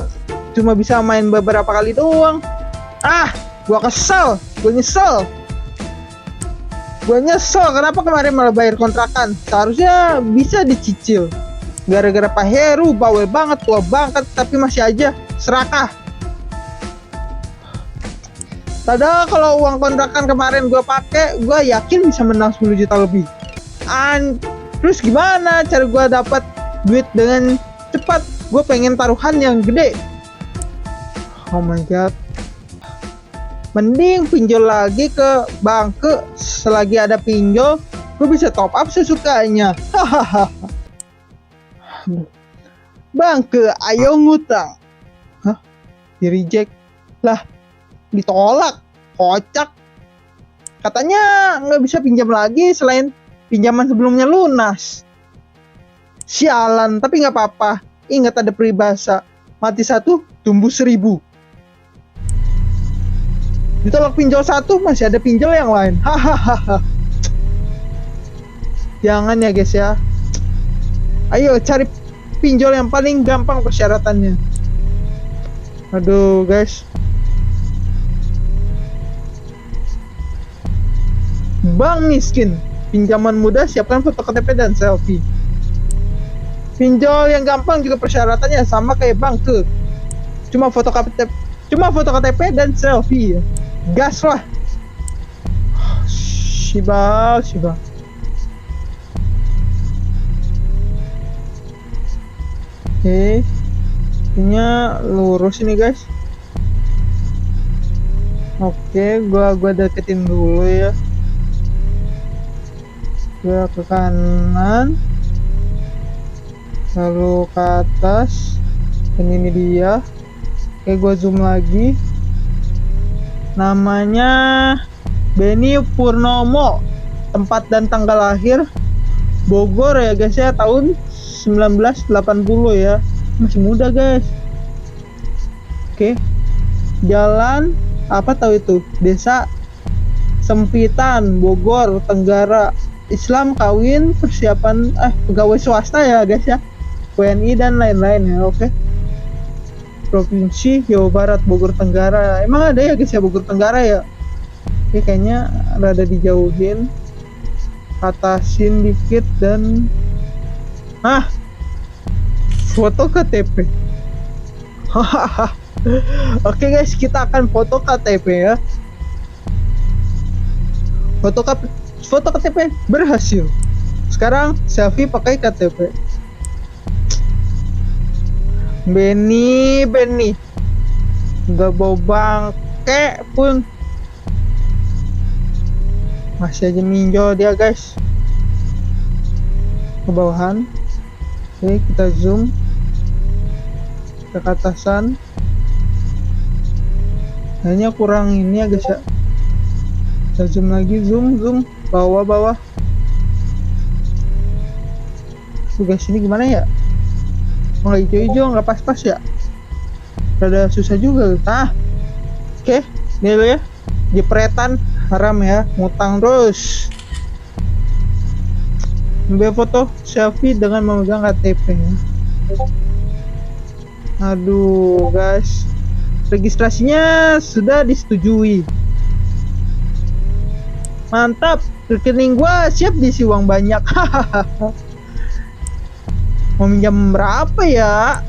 cuma bisa main beberapa kali doang. Gua kesel, gua nyesel. Kenapa kemarin malah bayar kontrakan? Seharusnya bisa dicicil. Gara-gara Pak Heru bawel banget, tua banget, tapi masih aja serakah. Padahal kalau uang kontrakan kemarin gue pakai, gue yakin bisa menang 10 juta lebih. Terus gimana cara gue dapat duit dengan cepat? Gue pengen taruhan yang gede. Oh my god. Mending pinjol lagi ke Bangke. Selagi ada pinjol, gue bisa top up sesukanya. Hahaha. Bangke, ayo ngutang. Hah? Di reject lah. Ditolak, kocak. Katanya nggak bisa pinjam lagi selain pinjaman sebelumnya lunas. Sialan, tapi nggak apa-apa. Ingat ada peribahasa, mati satu, tumbuh 1000. Ditolak pinjol satu, masih ada pinjol yang lain. Hahaha. Jangan ya guys ya. Ayo cari pinjol yang paling gampang persyaratannya. Aduh guys. Bank miskin, pinjaman mudah, siapkan foto KTP dan selfie. Pinjol yang gampang juga persyaratannya sama kayak bank tuh. Cuma foto KTP dan selfie ya. Gas lah. Shiba. Oke. Ini lurus ini guys. Oke, gua deketin dulu ya. Gua ke kanan. Lalu ke atas. Dan ini dia. Oke, gua zoom lagi. Namanya Beni Purnomo. Tempat dan tanggal lahir Bogor ya guys ya, tahun 1980 ya. Masih muda guys. Oke. Jalan apa tahu itu? Desa Sempitan, Bogor, Tenggara. Islam, kawin, persiapan pegawai swasta ya guys ya. WNI dan lain-lain ya. Oke. Provinsi Jawa Barat, Bogor Tenggara. Emang ada ya guys ya Bogor Tenggara ya? Oke, kayaknya rada dijauhin, atasin dikit dan foto KTP. Oke guys, kita akan foto KTP ya. Foto KTP berhasil. Sekarang selfie pakai KTP. Beni nggak bau bangke pun, masih aja minjol dia guys. Ke bawahan. Oke, kita zoom ke atasan. Kayaknya kurang ini ya guys ya. Kita zoom lagi, zoom bawah. Guys, ini gimana ya? Nggak hijau-hijau, nggak pas-pas ya. Rada susah juga. Oke, ini dulu ya. Jepretan haram ya, ngutang terus. Ambil foto selfie dengan memegang KTP ya. Aduh guys, registrasinya sudah disetujui. Mantap, rekening gua siap diisi uang banyak. Mau minjam berapa ya?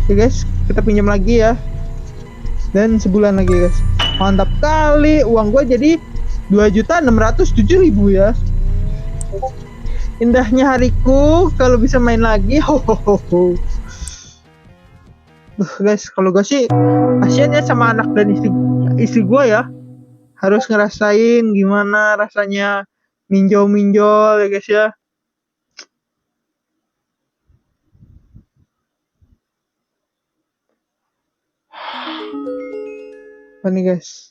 Oke guys, kita pinjam lagi ya. Dan sebulan lagi guys. Mantap kali, uang gua jadi 2.607.000 ya. Indahnya hariku kalau bisa main lagi. Hohoho. Guys, kalau gue sih kasihan ya sama anak dan istri gue ya. Harus ngerasain gimana rasanya minjol ya guys ya. Apa nih guys?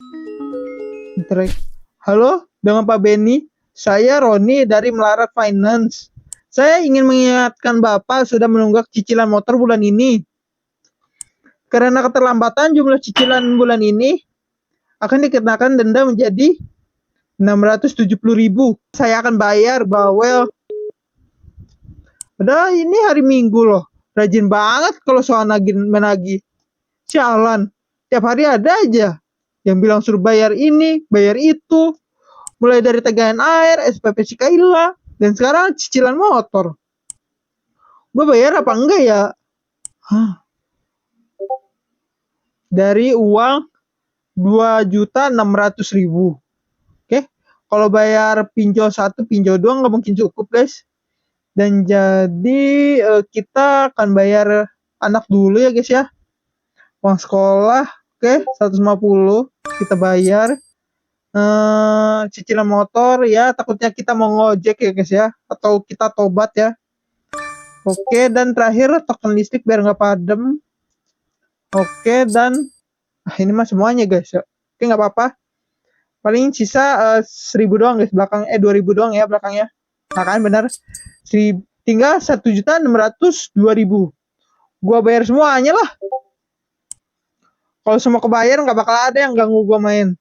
Halo, dengan Pak Beni. Saya Roni dari Melarat Finance. Saya ingin mengingatkan Bapak sudah menunggak cicilan motor bulan ini. Karena keterlambatan jumlah cicilan bulan ini akan dikenakan denda menjadi 670.000. Saya akan bayar bawel. Padahal ini hari Minggu loh. Rajin banget kalau soal menagih. Sialan. Tiap hari ada aja yang bilang suruh bayar ini, bayar itu. Mulai dari tagihan air, SPP Cikaila, dan sekarang cicilan motor. Gue bayar apa enggak ya? Dari uang 2.600.000. Oke, kalau bayar pinjol 1, pinjol 2 nggak mungkin cukup guys. Dan jadi kita akan bayar anak dulu ya guys ya. Uang sekolah, oke, 150 kita bayar. Cicilan motor ya, takutnya kita mau ngojek ya guys ya, atau kita tobat ya. Oke, dan terakhir token listrik biar nggak padam. Oke, dan ini mah semuanya guys ya. Oke, nggak apa-apa. Paling sisa 1.000 doang guys belakang 2.000 doang ya belakangnya. Nah kan benar. Tinggal 1.602.000. Gua bayar semuanya lah. Kalau semua kebayar nggak bakal ada yang ganggu gua main.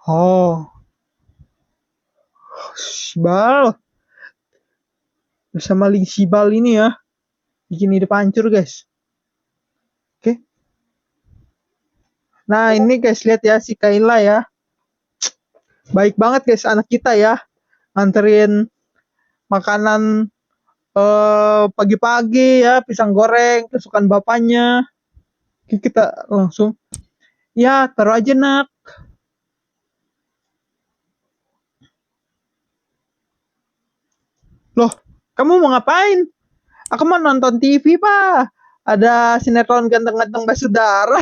Oh, Sibal bersama Link Sibal ini ya bikin hidup hancur guys. Oke. Nah ini guys lihat ya si Kayla ya. Baik banget guys anak kita ya. Anterin makanan pagi-pagi ya pisang goreng kesukaan bapaknya. Oke, kita langsung ya taruh aja nak. Loh, kamu mau ngapain? Aku mau nonton TV, Pak. Ada sinetron ganteng-ganteng basudara.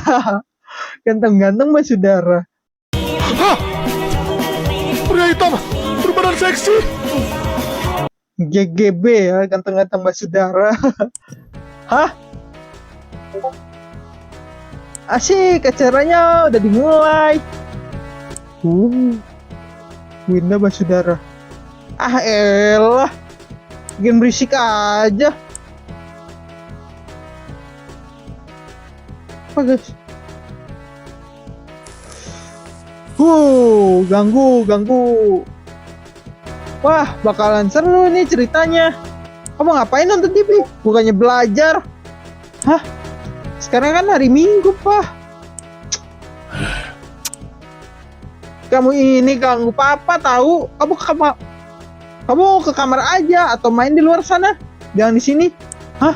Ganteng-ganteng basudara. Hah? Pria hitam berbadan seksi. GGB ya, ganteng-ganteng basudara. Hah? Asik, acaranya udah dimulai. Winda basudara. Ah elah. Bikin berisik aja. Apa guys? Ganggu. Wah, bakalan seru nih ceritanya. Kamu ngapain nonton TV? Bukannya belajar? Hah? Sekarang kan hari Minggu, Pak. Kamu ini ganggu papa tahu? Kamu ke kamar aja atau main di luar sana. Jangan di sini. Hah?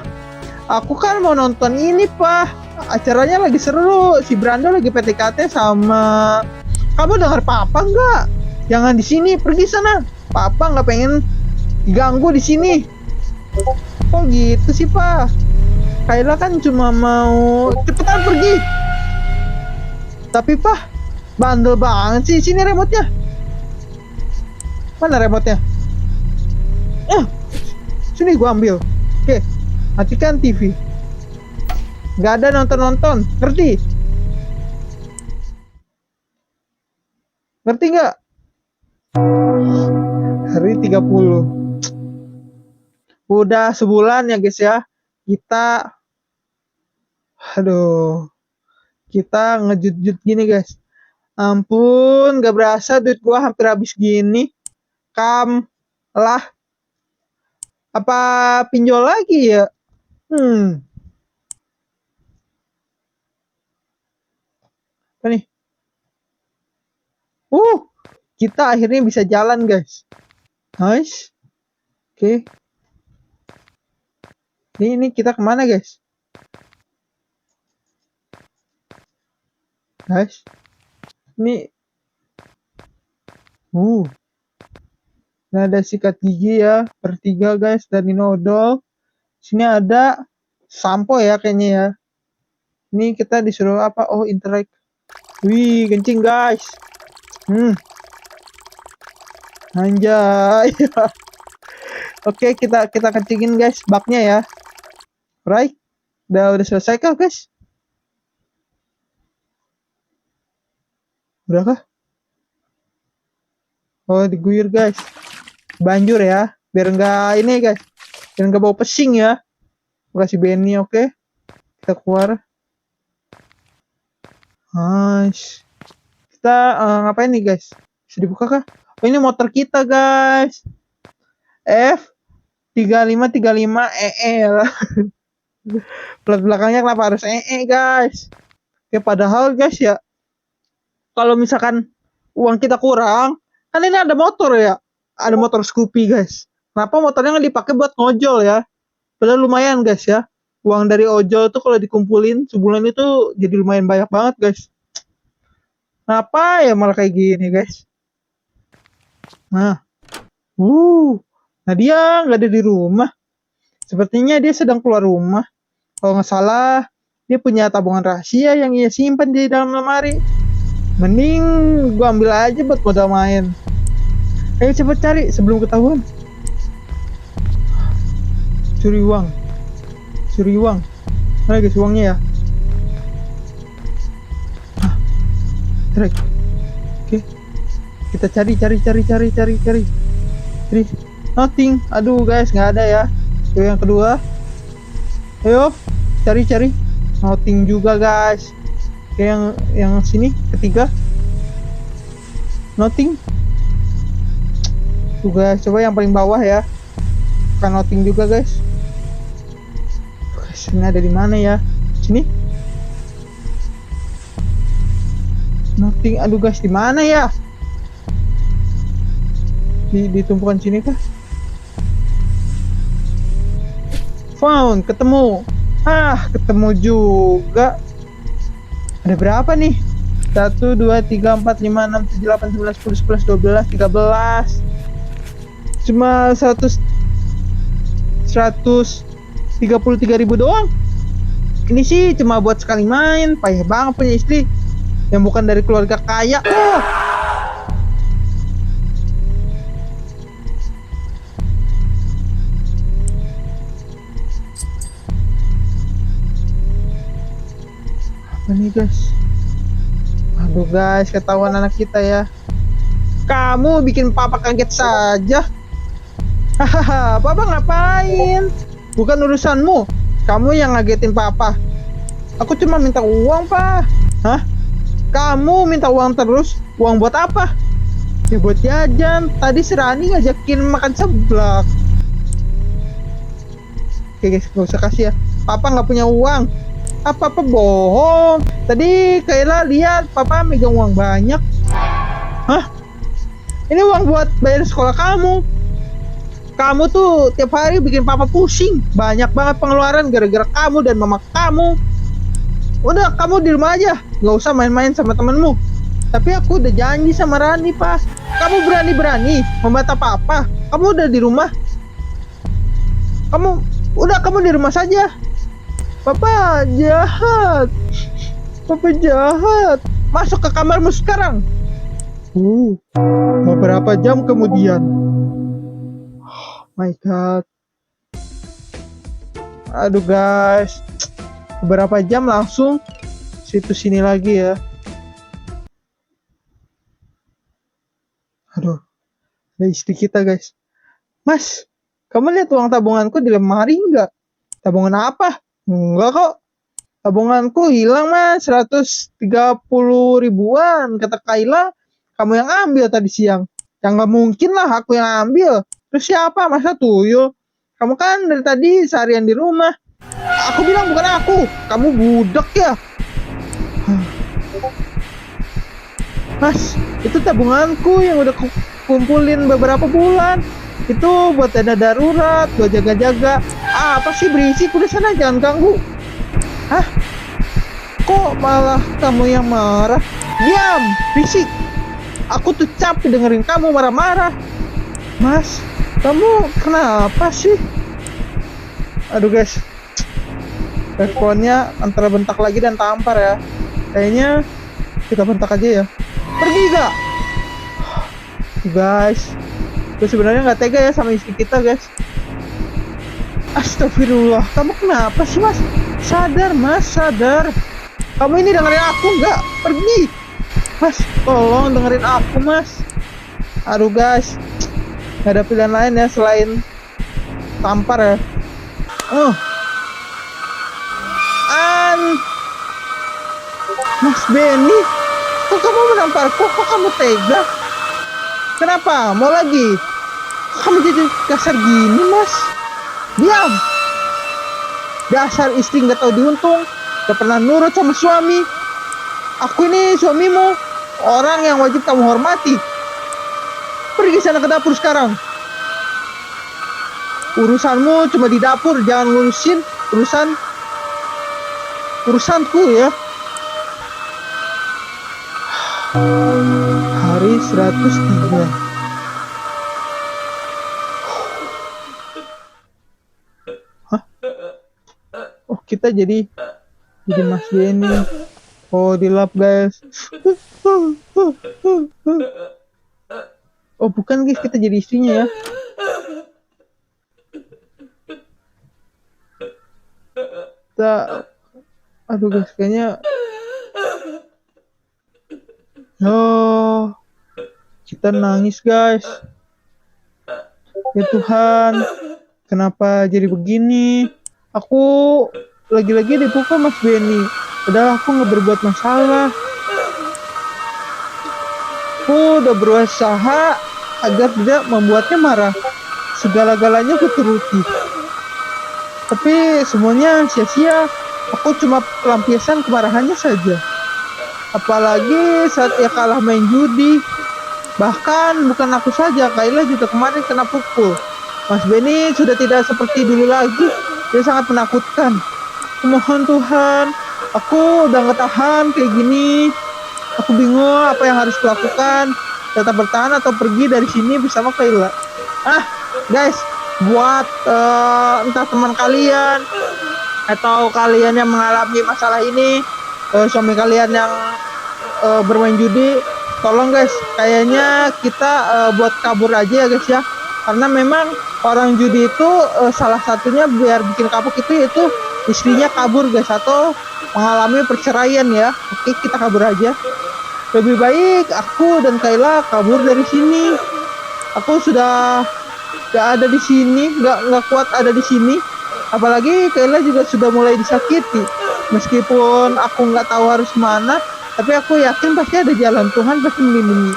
Aku kan mau nonton ini, Pak. Acaranya lagi seru. Si Brando lagi PTKT sama. Kamu dengar papa nggak? Jangan di sini, pergi sana. Papa nggak pengen diganggu di sini. Kok gitu sih, Pak? Kayla kan cuma mau cepetan pergi. Tapi, Pak, bandel banget sih. Sini remote-nya. Mana remote-nya? Sini gua ambil. Oke, matikan TV. Nggak ada nonton-nonton, ngerti? Ngerti nggak? Hari 30. Udah sebulan ya guys ya. Kita ngejut-jut gini guys. Ampun, gak berasa duit gua hampir habis gini. Lah. Apa pinjol lagi ya? Apa nih? Kita akhirnya bisa jalan guys. Nice. Oke. Ini kita kemana guys? Guys. Ini. Ini ada sikat gigi ya. Bertiga guys dari Nodol. Sini ada sampo ya kayaknya ya. Ini kita disuruh apa? Oh, interact. Wih, kencing guys. Anjay. Oke, kita kencingin guys baknya ya. Right? Udah selesai kah guys? Udah kah? Oh, diguyur guys. Banjur ya. Biar enggak ini guys. Biar enggak bau pesing ya. Kasih Benny, oke. Kita keluar. Nice. Kita ngapain nih guys? Bisa dibuka kah? Oh, ini motor kita guys. F3535 EE. Plat belakangnya kenapa harus EE guys? Oke, padahal guys ya, kalau misalkan uang kita kurang, kan ini ada motor ya. Ada motor Scoopy guys. Kenapa motornya nggak dipakai buat ngojol ya? Padahal lumayan guys ya. Uang dari ojol tuh kalau dikumpulin sebulan itu jadi lumayan banyak banget guys. Kenapa ya malah kayak gini guys? Nah dia nggak ada di rumah. Sepertinya dia sedang keluar rumah. Kalau nggak salah, dia punya tabungan rahasia yang ia simpan di dalam lemari. Mending gua ambil aja buat modal main. Ayo cepet cari sebelum ketahuan. Curi uang. Mana guys uangnya ya? Trek. Kita cari. Nothing. Aduh guys, nggak ada ya. Tuh yang kedua. Ayo, cari. Nothing juga guys. Kayak yang sini ketiga. Nothing. Tuh guys, coba yang paling bawah ya. Bukan nothing juga guys. Guys, ini ada di mana ya? Sini. Nothing. Aduh guys, di mana ya? Di tumpukan sini kah? Found, ketemu. Ketemu juga. Ada berapa nih? 1, 2, 3, 4, 5, 6, 7, 8, 9, 10, 11, 12, 13. Cuma 133.000 doang. Ini sih cuma buat sekali main. Payah banget punya istri yang bukan dari keluarga kaya. Apa nih guys? Aduh guys, ketahuan anak kita ya. Kamu bikin papa kaget saja. Hahaha, papa ngapain? Bukan urusanmu. Kamu yang ngagetin papa. Aku cuma minta uang, Pak. Hah? Kamu minta uang terus? Uang buat apa? Ya buat jajan. Tadi si Rani ngajakin makan seblak. Oke guys, gak usah kasih ya. Papa nggak punya uang. Apa bohong? Tadi Kayla lihat papa megang uang banyak. Hah? Ini uang buat bayar sekolah kamu. Kamu tuh tiap hari bikin papa pusing. Banyak banget pengeluaran gara-gara kamu dan mama kamu. Udah, kamu di rumah aja. Gak usah main-main sama temenmu. Tapi aku udah janji sama Rani, Pak. Kamu berani-berani membantah papa. Kamu udah di rumah. Kamu di rumah saja. Papa jahat. Masuk ke kamarmu sekarang. Beberapa jam kemudian. Oh my god. Aduh guys. Beberapa jam langsung situs sini lagi ya. Aduh. Ada istri kita guys. Mas, kamu lihat uang tabunganku di lemari enggak? Tabungan apa? Enggak kok. Tabunganku hilang mas, 130 ribuan. Kata Kayla, kamu yang ambil tadi siang. Ya nggak mungkin lah aku yang ambil. Terus siapa? Masa tuyul? Kamu kan dari tadi seharian di rumah. Aku bilang bukan aku. Kamu budak ya. Mas, itu tabunganku yang udah kumpulin beberapa bulan. Itu buat dana darurat, buat jaga-jaga. Apa sih berisik? Udah sana, jangan ganggu. Hah? Kok malah kamu yang marah? Diam, berisik. Aku tuh capek dengerin kamu marah-marah. Mas, kamu kenapa sih? Aduh guys, teleponnya antara bentak lagi dan tampar ya. Kayaknya kita bentak aja ya. Pergi gak? Guys, gue sebenarnya nggak tega ya sama istri kita guys. Astagfirullah, kamu kenapa sih mas? Sadar mas, sadar. Kamu ini dengerin aku nggak? Pergi. Mas, tolong dengerin aku mas. Aduh guys, nggak ada pilihan lain ya selain tampar ya. Mas Benny, kok kamu menamparku? Kok kamu tega? Kenapa? Mau lagi? Kok kamu jadi kasar gini mas? Diam. Dasar istri nggak tahu diuntung, gak pernah nurut sama suami. Aku ini suamimu, orang yang wajib kamu hormati. Pergi sana ke dapur sekarang. Urusanmu cuma di dapur, jangan ngurusin urusanku ya. Hari 103. Hah? Oh, kita jadi Mas Benny. Oh, dilap guys. Oh, bukan guys, kita jadi istrinya ya. Aduh guys, kayaknya Kita nangis guys. Ya Tuhan, kenapa jadi begini? Aku lagi-lagi dipukul Mas Benny. Padahal aku nggak berbuat masalah. Aku udah berusaha agar tidak membuatnya marah. Segala-galanya aku turuti. Tapi semuanya sia-sia. Aku cuma pelampiasan kemarahannya saja. Apalagi saat ia kalah main judi. Bahkan bukan aku saja, Kayla juga kemarin kena pukul. Mas Benny sudah tidak seperti dulu lagi. Dia sangat menakutkan. Mohon Tuhan, aku udah gak tahan kayak gini. Aku bingung apa yang harus kulakukan. Tetap bertahan atau pergi dari sini bersama Kayla. Guys, buat entah teman kalian atau kalian yang mengalami masalah ini, suami kalian yang bermain judi, tolong guys, kayaknya kita buat kabur aja ya guys ya. Karena memang orang judi itu salah satunya biar bikin kapok itu istrinya kabur guys, atau mengalami perceraian ya. Oke, kita kabur aja. Lebih baik aku dan Kayla kabur dari sini. Aku sudah gak ada di sini, nggak kuat ada di sini. Apalagi Kayla juga sudah mulai disakiti. Meskipun aku nggak tahu harus mana, tapi aku yakin pasti ada jalan. Tuhan pasti melindungi.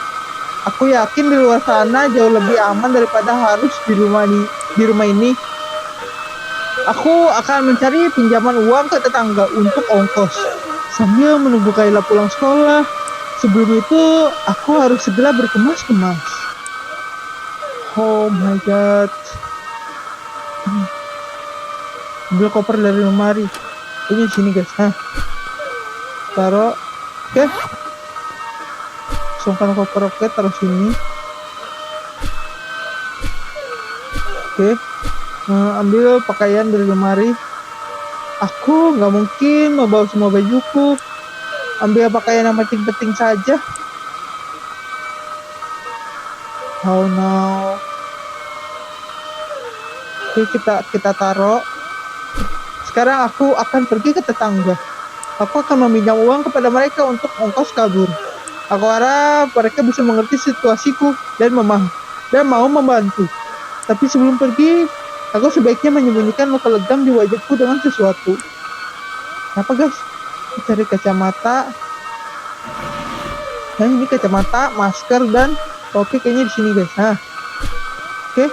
Aku yakin di luar sana jauh lebih aman daripada harus di rumah ini. Aku akan mencari pinjaman uang ke tetangga untuk ongkos sambil menunggu Kayla pulang sekolah. Sebelum itu aku harus segera berkemas-kemas. Oh my god. Ambil koper dari lemari. Ini sini guys. Taruh. Oke. Songkan koper, oke, taruh sini. Oke. Ambil pakaian dari lemari. Aku nggak mungkin membawa semua bajuku. Ambil pakaian yang penting-penting saja. Oh no. Oke, kita taruh. Sekarang aku akan pergi ke tetangga. Aku akan meminjam uang kepada mereka untuk ongkos kabur. Aku harap mereka bisa mengerti situasiku dan mau membantu. Tapi sebelum pergi, aku sebaiknya menyembunyikan luka legam di wajahku dengan sesuatu. Apa guys? Cari kacamata. Nah, ini kacamata, masker, dan topi kayaknya di sini guys. Oke.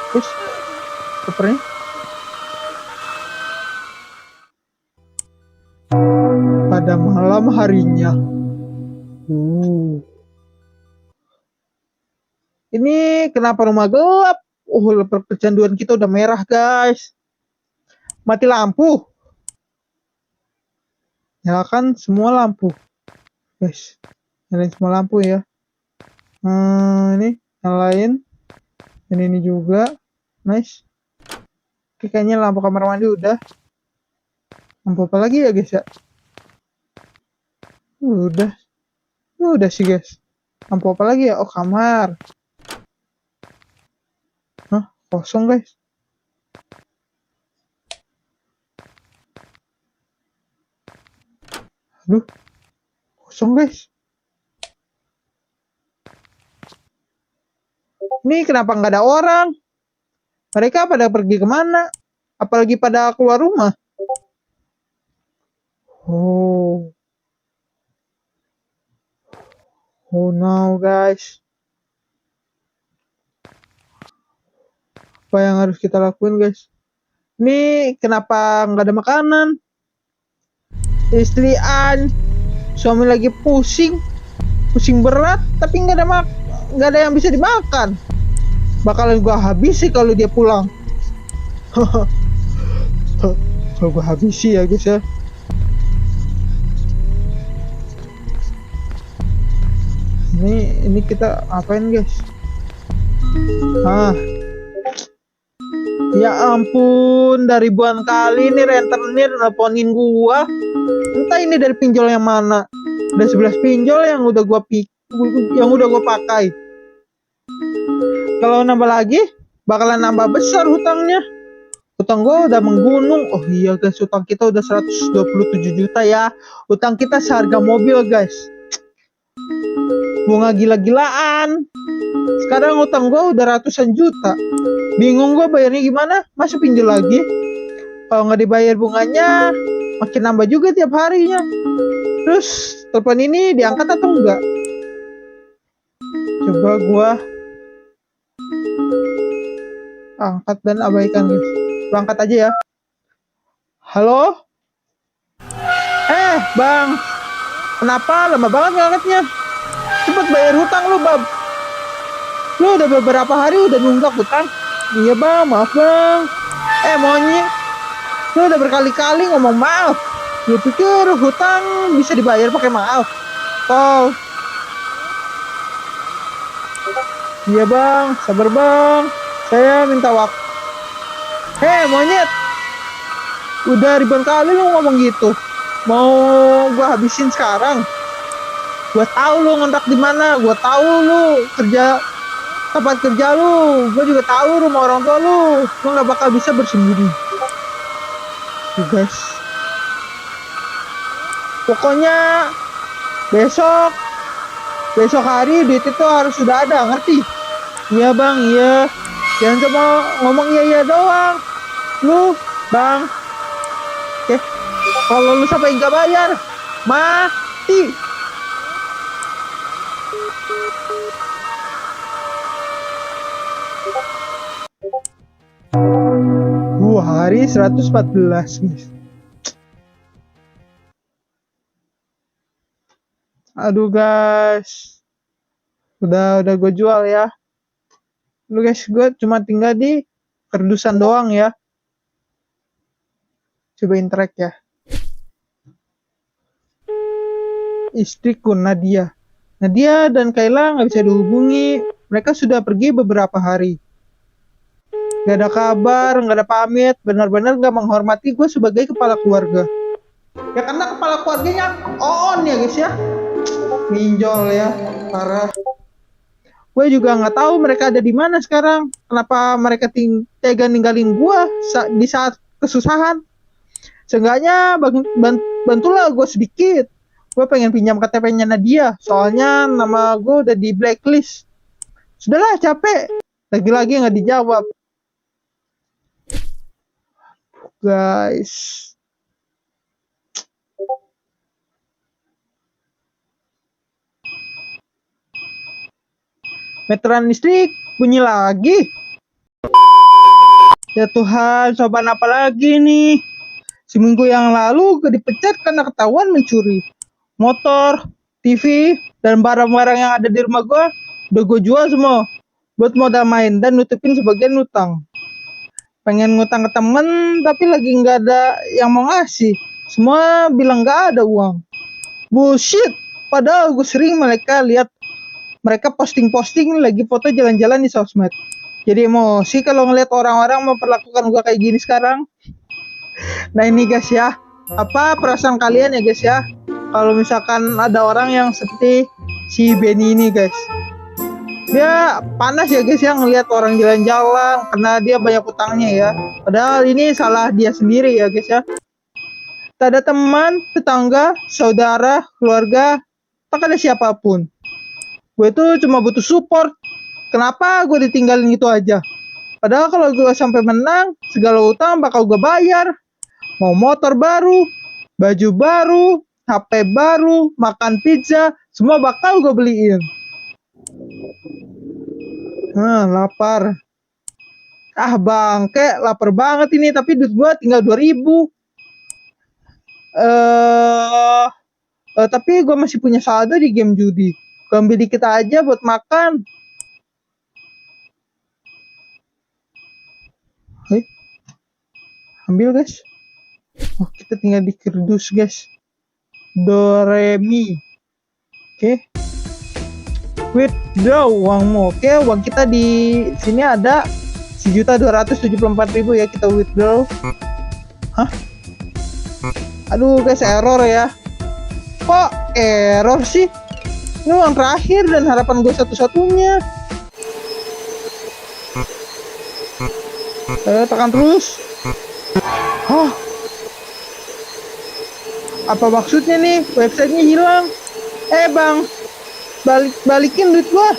Terus kopernya. Pada malam harinya. Ini kenapa rumah gelap? Kecanduan kita udah merah guys. Mati lampu. Nyalakan semua lampu. Guys, nyalain semua lampu ya. Ini nyalain. Dan ini juga. Nice. Oke, kayaknya lampu kamar mandi udah. Lampu apa lagi ya guys ya? Udah sih guys. Lampu apa lagi ya? Oh, kamar. Kosong guys. Aduh, kosong guys. Ini kenapa nggak ada orang? Mereka pada pergi kemana? Apalagi pada keluar rumah. Oh no guys. Apa yang harus kita lakuin guys? Ini kenapa nggak ada makanan? Istrian, suami lagi pusing berat, tapi nggak ada yang bisa dimakan. Bakalan gua habisi kalau dia pulang. Kalau gua habisi ya guys ya. Ini kita apain guys? Ya ampun, dari ribuan kali nih rentenir nelponin gua. Entah ini dari pinjol yang mana. Ada 11 pinjol yang udah gua pakai. Kalau nambah lagi, bakalan nambah besar hutangnya. Hutang gua udah menggunung. Oh iya guys, hutang kita udah 127 juta ya. Hutang kita seharga mobil guys. bunga gila-gilaan. Sekarang utang gue udah ratusan juta. Bingung gue bayarnya gimana? Masa pinjol lagi? Kalau nggak dibayar bunganya, makin nambah juga tiap harinya. Terus telepon ini diangkat atau enggak? Coba gue angkat dan abaikan guys. Gua angkat aja ya. Halo? Bang, kenapa lama banget ngangkatnya? Cepet bayar hutang lu, Bab. Lu udah beberapa hari udah nunggak hutang. Iya bang, maaf bang. Monyet, lu udah berkali-kali ngomong maaf. Lu pikir hutang bisa dibayar pakai maaf? Tol. Iya bang, sabar bang. Saya minta waktu. Monyet, udah ribuan kali lu ngomong gitu. Mau gua habisin sekarang? Gua tahu lu ngontak di mana. Gua tahu lu kerja tempat kerja lu. Gua juga tahu rumah orang tua lu. Gua nggak bakal bisa bersembunyi. Tuh guys. Pokoknya besok hari duit itu harus sudah ada, ngerti? Iya bang, iya. Jangan cuma ngomong iya doang. Lu bang, oke? Kalau lu sampai nggak bayar, mati. Hari 114 guys. Aduh guys, udah gue jual ya. Lu guys, gue cuma tinggal di kerdusan doang ya. Cobain track ya. Istriku Nadia dan Kayla nggak bisa dihubungi. Mereka sudah pergi beberapa hari. Gak ada kabar, gak ada pamit. Benar-benar gak menghormati gue sebagai kepala keluarga. Ya karena kepala keluarganya on ya guys ya. Minjol ya, parah. Gue juga nggak tahu mereka ada di mana sekarang. Kenapa mereka tega ninggalin gue di saat kesusahan? Seenggaknya bantulah gue sedikit. Gue pengen pinjam KTP-nya Nadia. Soalnya nama gue udah di blacklist. Sudahlah, capek. Lagi-lagi nggak dijawab. Guys, meteran listrik bunyi lagi. Ya Tuhan, cobaan apa lagi nih? Seminggu yang lalu gue dipecat karena ketahuan mencuri motor, TV, dan barang-barang yang ada di rumah gue. Udah gue jual semua buat modal main dan nutupin sebagian utang. Pengen ngutang ke temen tapi lagi nggak ada yang mau ngasih. Semua bilang nggak ada uang. Bullshit. Padahal gue sering lihat mereka posting lagi foto jalan-jalan di sosmed. Jadi emosi kalau ngeliat orang-orang memperlakukan gue kayak gini sekarang. Nah ini guys ya, apa perasaan kalian ya guys ya, kalau misalkan ada orang yang seperti si Benny ini guys. Dia panas ya guys ya ngelihat orang jalan-jalan karena dia banyak utangnya ya. Padahal ini salah dia sendiri ya guys ya. Tak ada teman, tetangga, saudara, keluarga, tak ada siapapun. Gue tuh cuma butuh support. Kenapa gue ditinggalin gitu aja? Padahal kalau gue sampai menang, segala utang bakal gue bayar. Mau motor baru, baju baru, HP baru, makan pizza, semua bakal gue beliin. Lapar. Bangke, lapar banget ini, tapi duit gua tinggal 2.000. Tapi gua masih punya saldo di game judi. Gua ambil dikit aja buat makan. Ambil guys. Kita tinggal di kerdus guys. Doremi. Oke. Withdraw uangmu. Oke, uang kita di sini ada 1.274.000 ya, kita withdraw. Aduh guys, error ya. Kok error sih? Ini uang terakhir dan harapan gue satu-satunya. Tekan terus. Apa maksudnya nih? Websitenya hilang. balikin duit gua.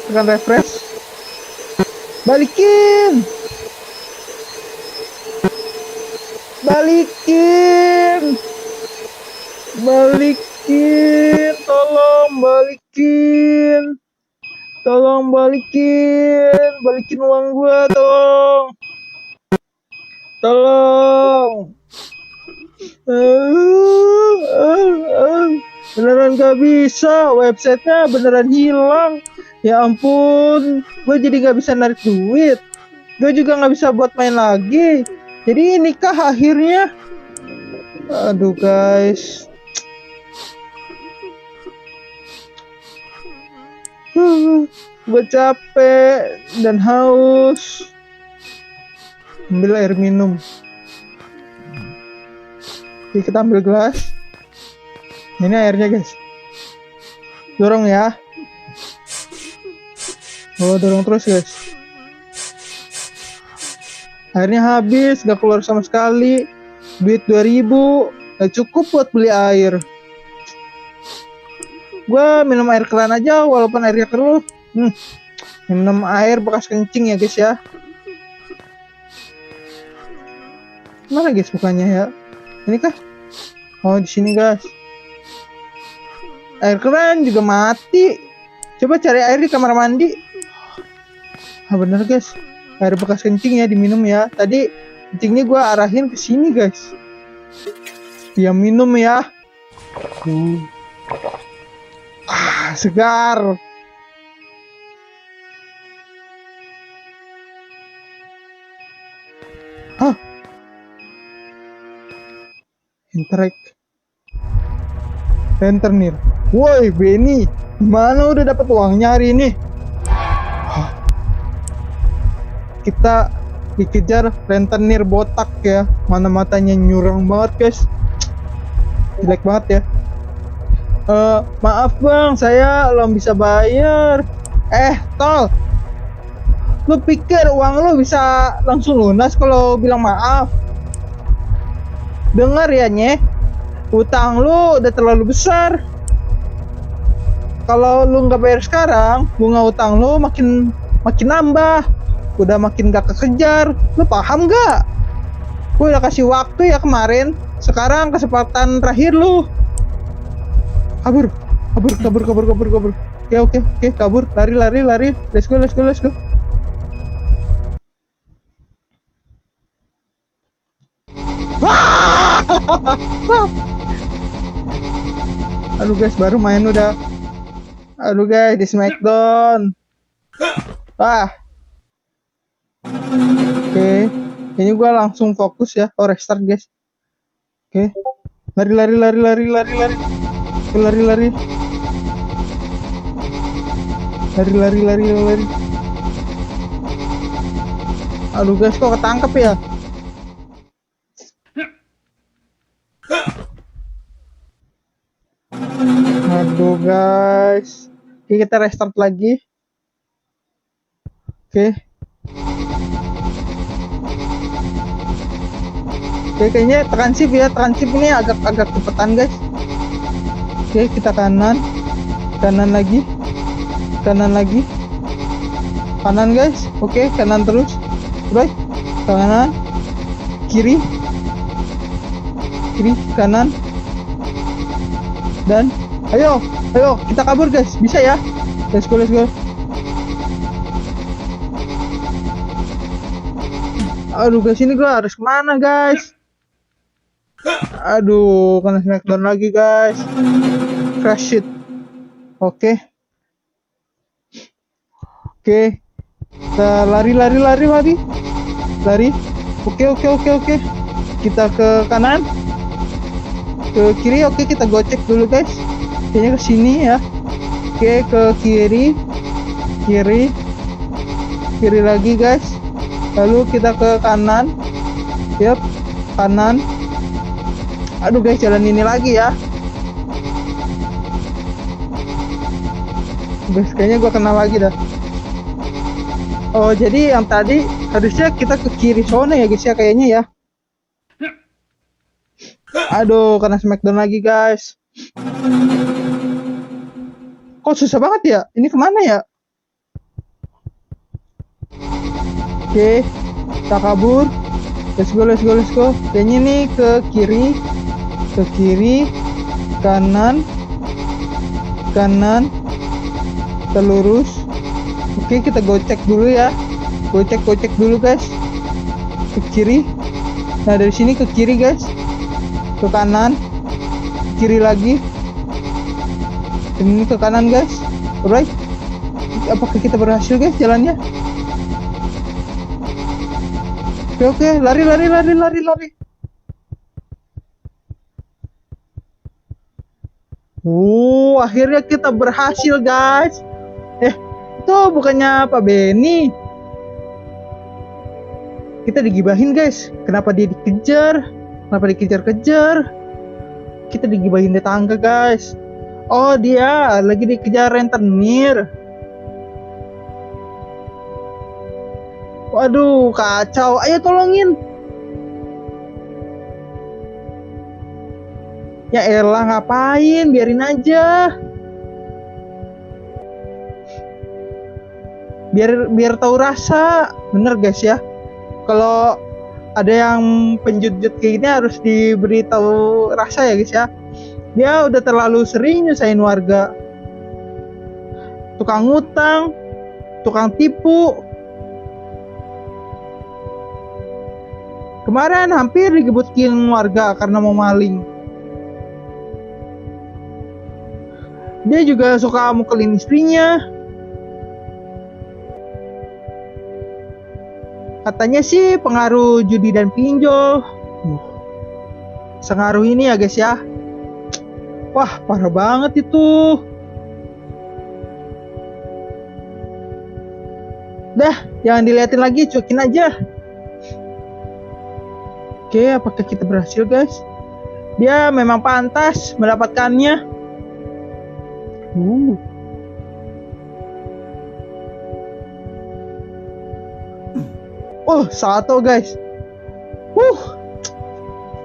Tekan refresh. Balikin. Tolong balikin uang gua, tolong. Beneran gak bisa, websitenya beneran hilang. Ya ampun, gue jadi gak bisa narik duit. Gue juga gak bisa buat main lagi. Jadi ini kah akhirnya? Aduh guys. Gue capek dan haus. Ambil air minum. Oke, kita ambil gelas. Ini airnya guys. Dorong ya. Oh, dorong terus guys. Airnya habis, gak keluar sama sekali. Duit 2.000 gak cukup buat beli air. Gua minum air keran aja walaupun airnya keruh. Minum air bekas kencing ya guys ya. Mana guys bukannya ya? Ini kah? Oh, di sini guys. Air keran juga mati. Coba cari air di kamar mandi. Ah bener guys. Air bekas kencing ya diminum ya. Tadi kencingnya gua arahin ke sini guys. Dia minum ya. Segar. Interact. Rentenir. Woi Benny, gimana udah dapat uangnya hari ini? Kita dikejar rentenir botak ya. Mana matanya nyurang banget guys. Jelek banget ya. Maaf bang, saya belum bisa bayar. Tol, lu pikir uang lu bisa langsung lunas kalau bilang maaf? Dengar ya nye, utang lu udah terlalu besar. Kalau lu nggak bayar sekarang, bunga utang lu makin nambah. Udah makin gak kekejar. Lu paham gak? Gue udah kasih waktu ya kemarin. Sekarang kesempatan terakhir lu. Kabur. Oke, kabur. Lari. Let's go. Aduh guys, baru main udah. Aduh guys, di Smackdown. Oke. Ini gua langsung fokus ya. Oh, restart guys. Oke. Lari. Aduh guys, kok ketangkep ya? Aduh guys. Oke, kita restart lagi. Oke, kayaknya tekan shift ya. Tekan shift ini agak cepetan guys. Oke, kita kanan lagi, kanan guys. Oke, kanan terus, right, kanan, kiri, kanan, dan ayo kita kabur guys, bisa ya. Let's go. Aduh guys, ini gua harus kemana guys? Aduh, kena Smackdown lagi guys. Crash it. Oke. Kita lari. Oke. Kita ke kanan, ke kiri. Oke, kita gocek dulu guys. Kayaknya ke sini ya. Oke, ke kiri lagi guys. Lalu kita ke kanan. Yap, kanan. Aduh guys, jalan ini lagi ya. Guys, kayaknya gua kena lagi dah. Oh, jadi yang tadi harusnya kita ke kiri sana ya guys ya, kayaknya ya. Aduh, kena Smackdown lagi guys. Kok susah banget ya? Ini kemana ya? Oke, kita kabur. Let's go, let's go, let's go. Kayaknya nih ke kiri, kanan, kita lurus. Oke, kita gocek dulu ya. Gocek dulu guys. Ke kiri. Nah dari sini ke kiri guys. Ke kanan. Ke kiri lagi. Ini ke kanan guys. Alright. Apakah kita berhasil guys jalannya? Oke, lari. Akhirnya kita berhasil guys. Itu bukannya Pak Benny. Kita digibahin guys. Kenapa dia dikejar? Kenapa dikejar-kejar? Kita digibahin tetangga guys. Oh dia lagi dikejar rentenir. Waduh kacau. Ayo tolongin. Ya elah ngapain, biarin aja. Biar tahu rasa. Bener guys ya. Kalau ada yang penjut-jut kayak gini harus diberitahu rasa ya guys ya. Dia udah terlalu sering nyusahin warga. Tukang ngutang, tukang tipu. Kemarin hampir digebukin warga karena mau maling. Dia juga suka mukulin istrinya. Katanya sih pengaruh judi dan pinjol. Sengaruh ini ya guys ya. Wah parah banget itu. Dah jangan diliatin lagi, cuekin aja. Oke, apakah kita berhasil guys? Dia memang pantas mendapatkannya. Satu guys.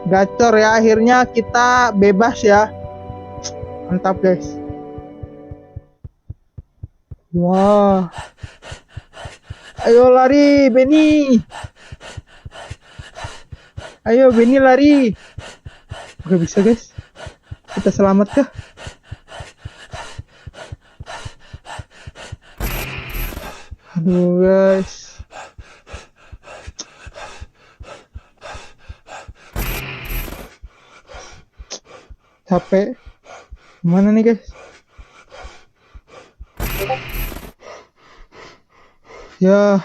Gacor ya, akhirnya kita bebas ya. Mantap guys. Wah. Ayo lari Benny. Ayo Benny lari. Oke bisa guys. Kita selamat kah? Aduh guys. Capek. Gimana nih guys? Ya.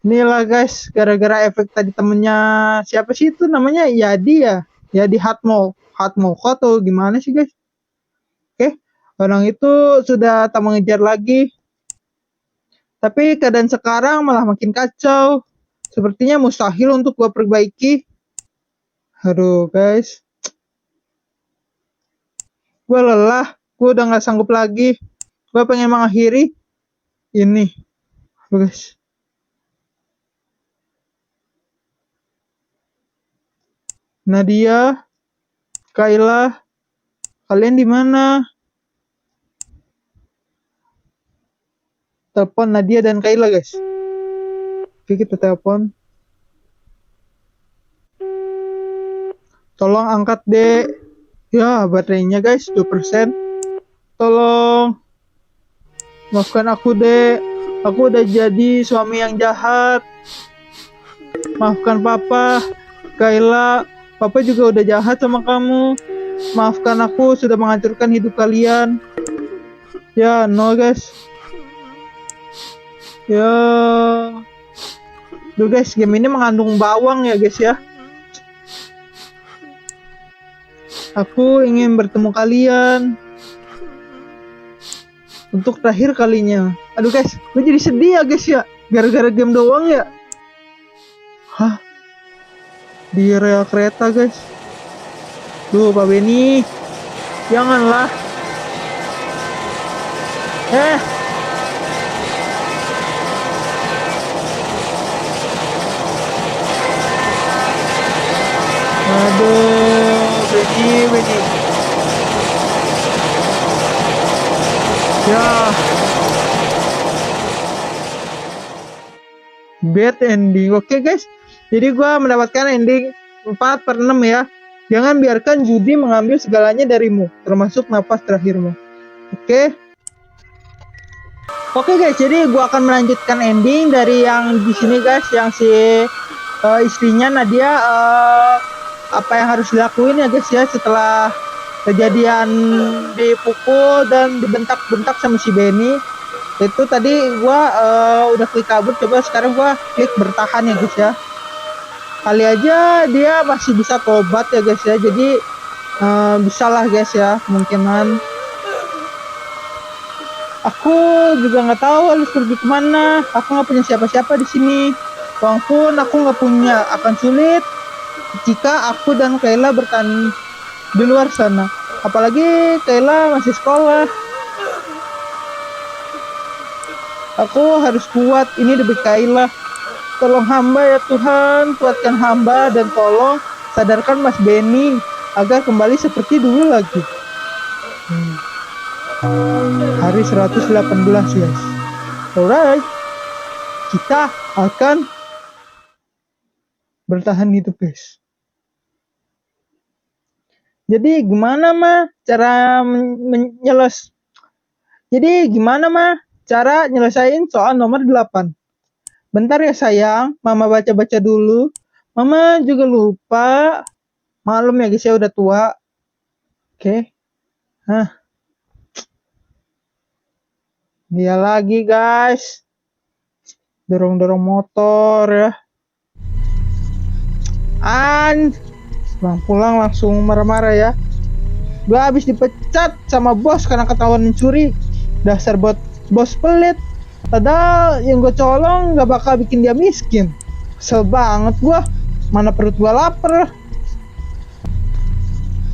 Inilah guys, gara-gara efek tadi temennya siapa sih itu namanya? Yadi ya? Yadi Hatmoko atau gimana sih guys? Oke, orang itu sudah tak mengejar lagi. Tapi keadaan sekarang malah makin kacau. Sepertinya mustahil untuk gua perbaiki. Aduh guys. Gua lelah. Gua udah gak sanggup lagi. Gua pengen mengakhiri ini. Aduh guys. Nadia, Kayla, kalian di mana? Telepon Nadia dan Kayla guys. Oke kita telepon. Tolong angkat dek. Ya baterainya guys 2%. Tolong. Maafkan aku dek. Aku udah jadi suami yang jahat. Maafkan papa. Kayla, papa juga udah jahat sama kamu. Maafkan aku sudah menghancurkan hidup kalian. Ya no guys. Ya, duh guys, game ini mengandung bawang ya guys ya. Aku ingin bertemu kalian untuk terakhir kalinya. Aduh guys, gue jadi sedih ya guys ya, gara-gara game doang ya. Hah? Di rel kereta guys. Duh Pak Benny, janganlah. ini. Ya. Bad ending. Oke guys. Jadi gua mendapatkan ending 4/6 ya. Jangan biarkan judi mengambil segalanya darimu, termasuk napas terakhirmu. Oke. Oke guys, jadi gua akan melanjutkan ending dari yang di sini guys, yang si istrinya Nadia apa yang harus dilakuin ya guys ya setelah kejadian dipukul dan dibentak-bentak sama si Benny. Itu tadi gua udah klik kabur, coba sekarang gua klik bertahan ya guys ya. Kali aja dia masih bisa tobat ya guys ya, jadi bisa lah guys ya kemungkinan. Aku juga nggak tahu harus pergi kemana. Aku nggak punya siapa-siapa di sini. Uang pun aku nggak punya. Akan sulit jika aku dan Kayla bertahan di luar sana. Apalagi Kayla masih sekolah. Aku harus kuat. Ini demi Kayla. Tolong hamba ya Tuhan, kuatkan hamba dan tolong sadarkan Mas Benny agar kembali seperti dulu lagi. Hari 118 guys. Alright, kita akan bertahan hidup guys. Jadi gimana mah cara nyelesain soal nomor 8? Bentar ya sayang, mama baca-baca dulu. Mama juga lupa. Maklum ya guys ya, udah tua. Oke. Dia lagi guys. Dorong-dorong motor ya. Pulang langsung marah-marah ya. Gua habis dipecat sama bos karena ketahuan mencuri. Dasar bos pelit. Padahal yang gue colong gak bakal bikin dia miskin. Kesel banget gue. Mana perut gue lapar.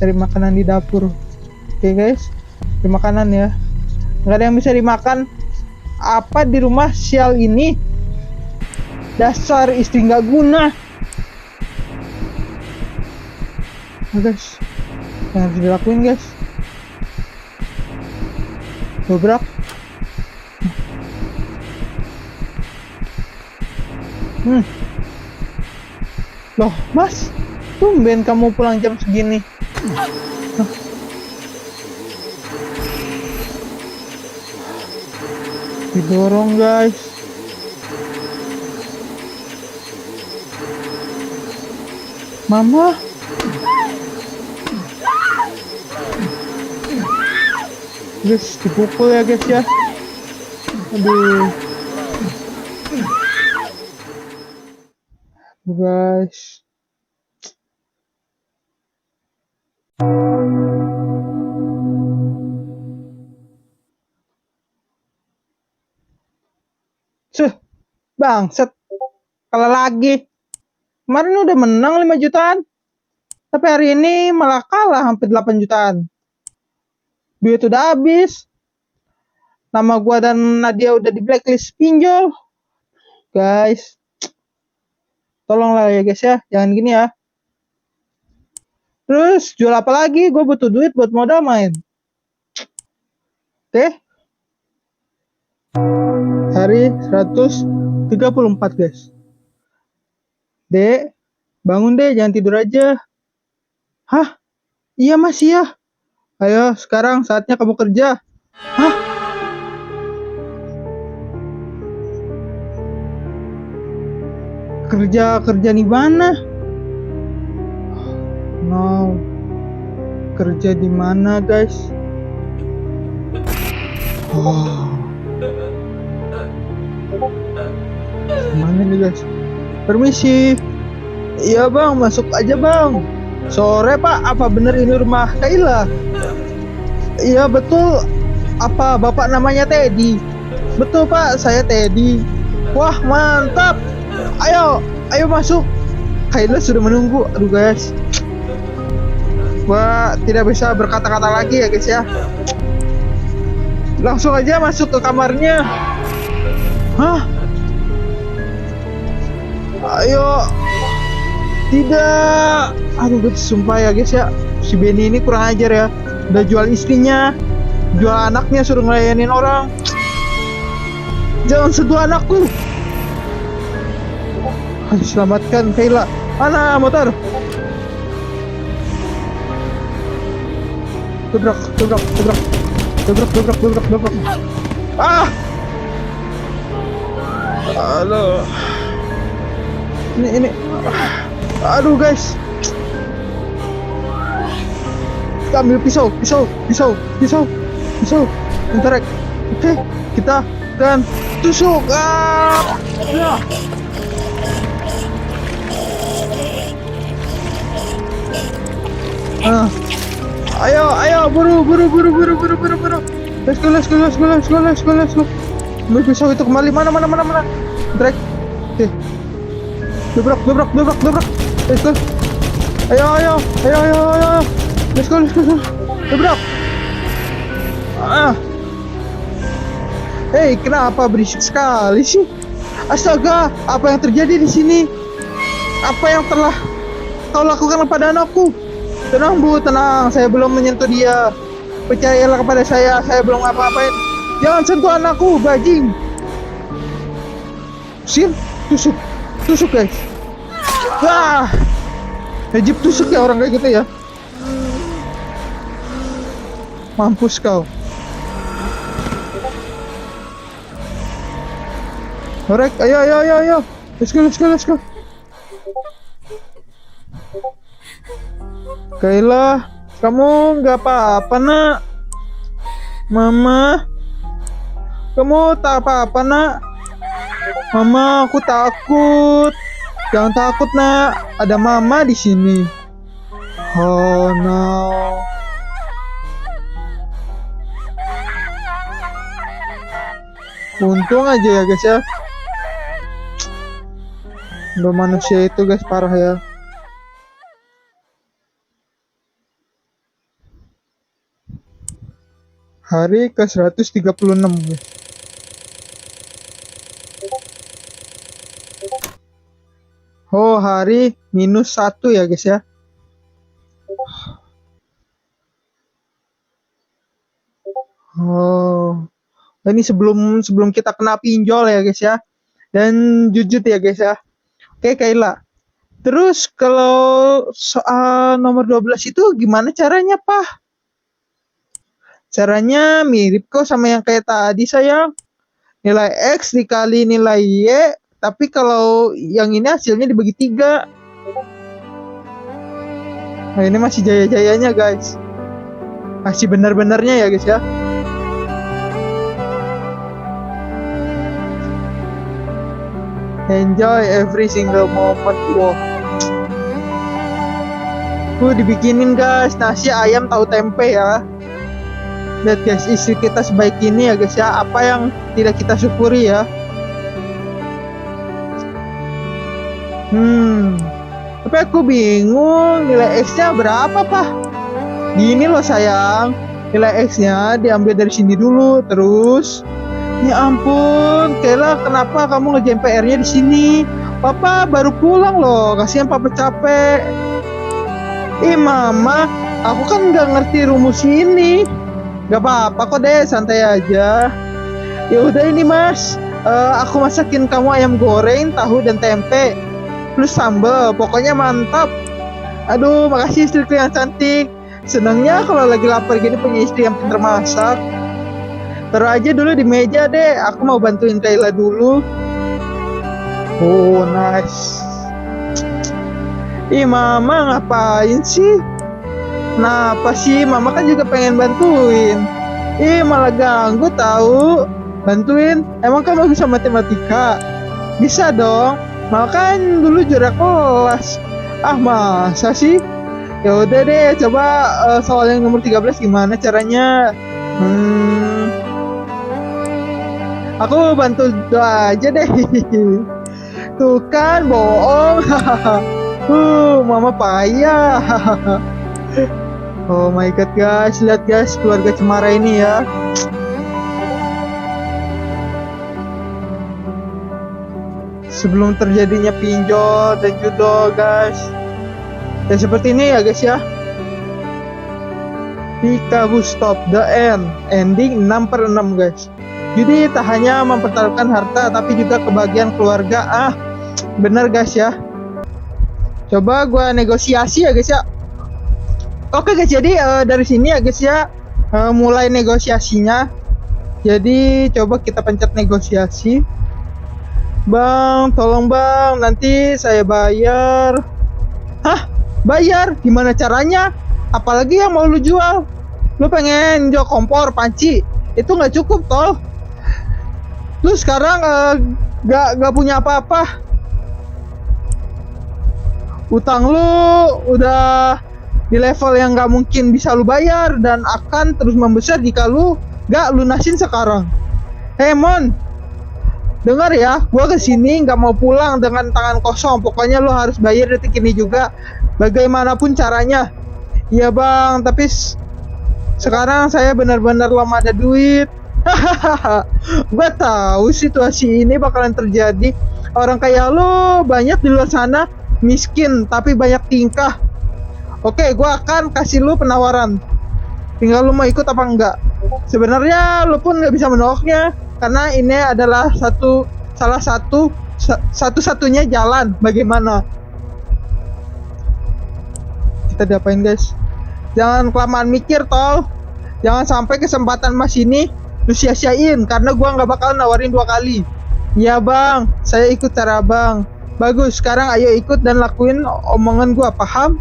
Cari makanan di dapur. Oke guys, cari makanan ya. Gak ada yang bisa dimakan. Apa di rumah sial ini? Dasar istri gak guna. Guys, yang harus dilakuin guys, dobrak. Loh mas, tumben kamu pulang jam segini. Didorong guys. Mama. Guys, dipukul ya guys ya. Aduh. Guys. Bangsat. Kalah lagi. Kemarin udah menang 5 jutaan. Tapi hari ini malah kalah hampir 8 jutaan. Duit udah habis. Nama gua dan Nadia udah di blacklist pinjol. Guys. Tolonglah ya guys ya, jangan gini ya. Terus jual apa lagi? Gue butuh duit buat modal main. Oke. Hari 134 guys. Dek, bangun deh, jangan tidur aja. Hah? Iya mas ya. Ayo sekarang saatnya kamu kerja. Hah? Kerja di mana? No. Kerja di mana, guys? Mana nih, guys? Permisi. Iya, Bang, masuk aja, Bang. Sore, Pak. Apa bener ini rumah Kayla? Iya, betul. Apa Bapak namanya Teddy? Betul, Pak. Saya Teddy. Wah, mantap. Ayo masuk. Kayla sudah menunggu. Aduh guys, gua tidak bisa berkata-kata lagi ya guys ya. Langsung aja masuk ke kamarnya. Hah? Ayo. Tidak. Aduh guys, sumpah ya guys ya. Si Benny ini kurang ajar ya. Udah jual istrinya, jual anaknya, suruh ngelayanin orang. Jangan sentuh anakku. Ayo selamatkan Kayla. Mana motor? Dobrak. Ah! Aduh. Ini. Aduh guys. Kita ambil pisau. Bentar. Oke, kita akan tusuk. Ya. Ayo, buru. Let's go. Ambil pisau itu kembali. Mana. Drag. Oke. Dobrak. Let's go. Ayo. Let's go. Dobrak. Hei, kenapa berisik sekali sih? Astaga, apa yang terjadi di sini? Apa yang telah kau lakukan kepada anakku? Tenang Bu, tenang. Saya belum menyentuh dia. Percayalah kepada saya belum ngapa-ngapain. Jangan sentuh anakku, bajing. Tusuk guys. Wah, Najib tusuk ya orang kayak gitu ya. Mampus kau. Alright, ayo. Let's go. Kayla, kamu nggak apa-apa nak? Mama, kamu tak apa-apa nak? Mama, aku takut. Jangan takut nak, ada mama di sini. Oh no. Untung aja ya guys ya. Udah manusia itu guys, parah ya. Hari ke 136 guys. Oh, hari -1 ya guys ya. Oh, ini sebelum kita kena pinjol ya guys ya. Dan jujur ya guys ya. Oke Kayla. Terus kalau soal nomor 12 itu gimana caranya Pak? Caranya mirip kok sama yang kayak tadi sayang. Nilai X dikali nilai Y. Tapi kalau yang ini hasilnya dibagi 3. Nah ini masih jaya-jayanya guys. Masih benar-benarnya ya guys ya. Enjoy every single moment. Wow. Dibikinin guys nasi ayam tahu tempe ya. Lihat guys, istri kita sebaik ini ya guys ya. Apa yang tidak kita syukuri ya. Tapi aku bingung nilai X-nya berapa Pak? Gini loh sayang, nilai X-nya diambil dari sini dulu, terus ya ampun, Kayla kenapa kamu ngerjain PR-nya di sini? Papa baru pulang loh, kasihan Papa capek. Mama, aku kan nggak ngerti rumus ini. Gak apa-apa kok deh, santai aja. Ya udah ini Mas, aku masakin kamu ayam goreng, tahu dan tempe. Plus sambal, pokoknya mantap. Aduh, makasih istriku yang cantik. Senangnya kalau lagi lapar gini punya istri yang pintar masak. Taruh aja dulu di meja deh, aku mau bantuin Kayla dulu. Oh, nice. Mama ngapain sih? Kenapa sih? Mama kan juga pengen bantuin. Malah ganggu tahu. Bantuin? Emang kamu bisa matematika? Bisa dong. Makan dulu juara kelas. Masa sih? Ya udah deh, coba soal yang nomor 13 gimana caranya? Aku bantu doa aja deh. Tuh kan bohong. Mama payah. Oh my god guys, lihat guys keluarga Cemara ini ya. Sebelum terjadinya pinjol dan judo guys, Ya seperti ini ya guys ya. Pikabu Stop The End, ending 6/6 guys. Jadi tak hanya mempertaruhkan harta tapi juga kebahagiaan keluarga. Bener guys ya. Coba gua negosiasi ya guys ya. Oke guys, jadi dari sini ya guys ya, mulai negosiasinya. Jadi coba kita pencet negosiasi. Bang, tolong bang, nanti saya bayar. Hah? Bayar? Gimana caranya? Apalagi yang mau lu jual? Lu pengen jual kompor, panci? Itu nggak cukup tol. Lu sekarang nggak punya apa-apa. Utang lu udah di level yang nggak mungkin bisa lu bayar dan akan terus membesar jika lu nggak lunasin sekarang. Hey Mon, dengar ya, gua kesini nggak mau pulang dengan tangan kosong. Pokoknya lu harus bayar detik ini juga, bagaimanapun caranya. Iya bang, tapi sekarang saya benar-benar lama ada duit. Hahaha, gua tahu situasi ini bakalan terjadi. Orang kayak lo banyak di luar sana, miskin tapi banyak tingkah. Oke, gua akan kasih lu penawaran. Tinggal lu mau ikut apa enggak. Sebenarnya lu pun nggak bisa menolaknya karena ini adalah salah satu-satunya jalan. Bagaimana? Kita diapain guys? Jangan kelamaan mikir tol. Jangan sampai kesempatan mas ini lu sia-siain karena gua nggak bakal nawarin 2 kali. Iya bang, saya ikut cara bang. Bagus, sekarang ayo ikut dan lakuin omongan gua, paham?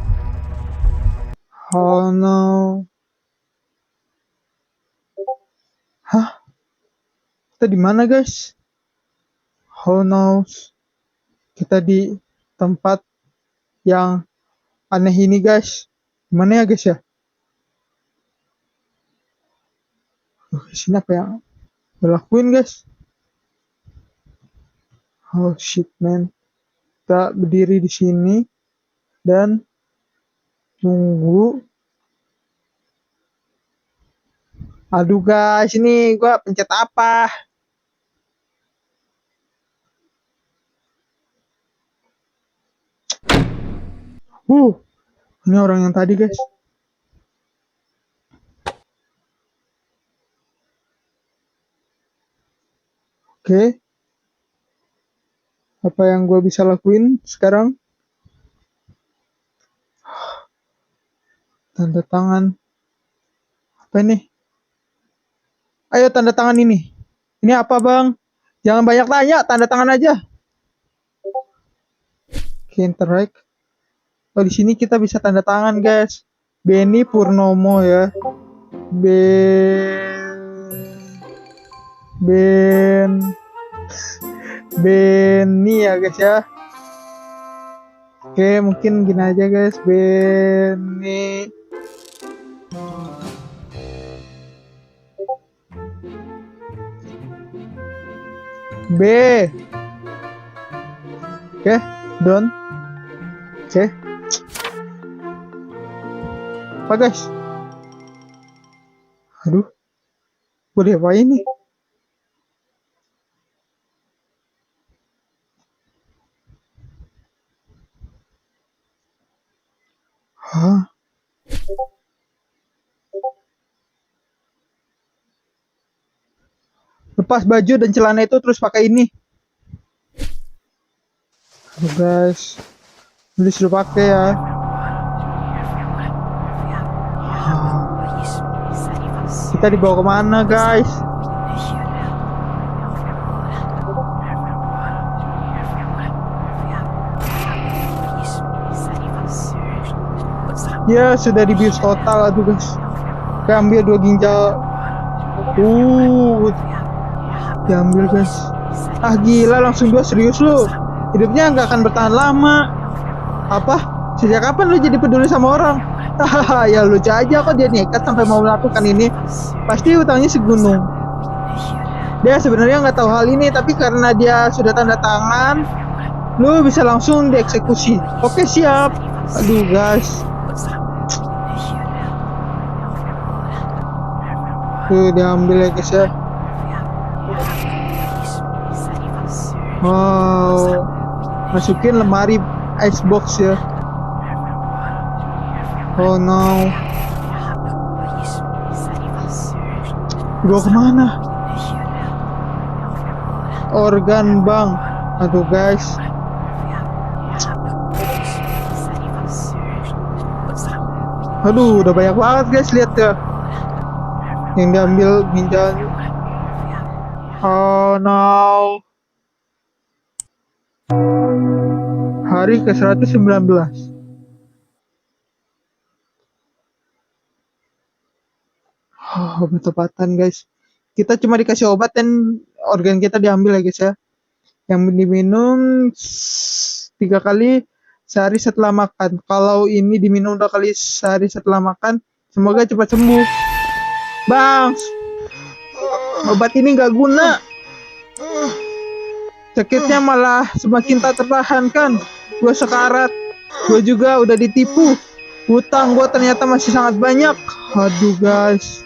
Oh no. Hah? Kita di mana guys? Oh no. Kita di tempat yang aneh ini guys. Gimana ya guys ya? Sini apa yang berlakuin guys? Oh shit man. Kita berdiri di sini dan nunggu. Aduh guys, ini gua pencet apa? Ini orang yang tadi guys. Oke. Apa yang gue bisa lakuin sekarang? Tanda tangan. Apa ini? Ayo tanda tangan ini. Ini apa bang? Jangan banyak tanya, tanda tangan aja. Oke, interact. Oh di sini kita bisa tanda tangan guys. Benny Purnomo ya. Benny ya guys ya. Oke, mungkin gini aja guys. Benny. B. Oke, done. Oke. Apa guys? Aduh. Boleh apa ini? Hah? Lepas baju dan celana itu terus pakai ini. Aduh guys, ini sudah pakai ya. Kita dibawa kemana guys? Ya sudah dibius total. Aduh guys, kita ambil 2 ginjal. Diambil guys. Gila, langsung 2, serius lu. Hidupnya nggak akan bertahan lama. Apa? Sejak kapan lu jadi peduli sama orang? Hahaha, ya lucu aja kok dia nekat sampai mau melakukan ini. Pasti utangnya segunung. Dia sebenarnya nggak tahu hal ini, tapi karena dia sudah tanda tangan, lu bisa langsung dieksekusi. Oke, siap. Aduh guys. Tuh diambil ya guys ya. Wow, masukin lemari icebox ya. Oh no. Gua kemana? Organ bang. Aduh guys. Aduh, udah banyak banget guys, lihat ya. Yang diambil ginjalnya. Oh no. Hari ke-119. Oh, obat-obatan guys. Kita cuma dikasih obat dan organ kita diambil ya guys ya. Yang diminum 3 kali sehari setelah makan. Kalau ini diminum 2 kali sehari setelah makan, semoga cepat sembuh. Bang, obat ini nggak guna. Sakitnya malah semakin tak tertahankan. Gue sekarat. Gue juga udah ditipu. Hutang gue ternyata masih sangat banyak. Aduh guys.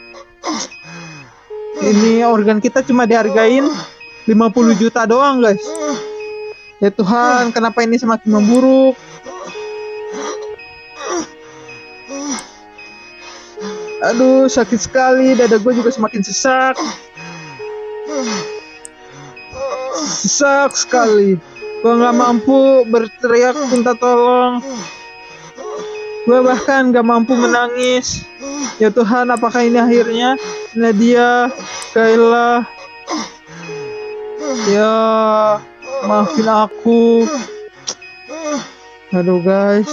Ini organ kita cuma dihargain 50 juta doang guys. Ya Tuhan, kenapa ini semakin memburuk? Aduh, sakit sekali. Dada gue juga semakin sesak. Sesak sekali. Gue gak mampu berteriak minta tolong. Gue bahkan gak mampu menangis. Ya Tuhan, apakah ini akhirnya? Nadia, Kayla, ya maafin aku. Aduh guys.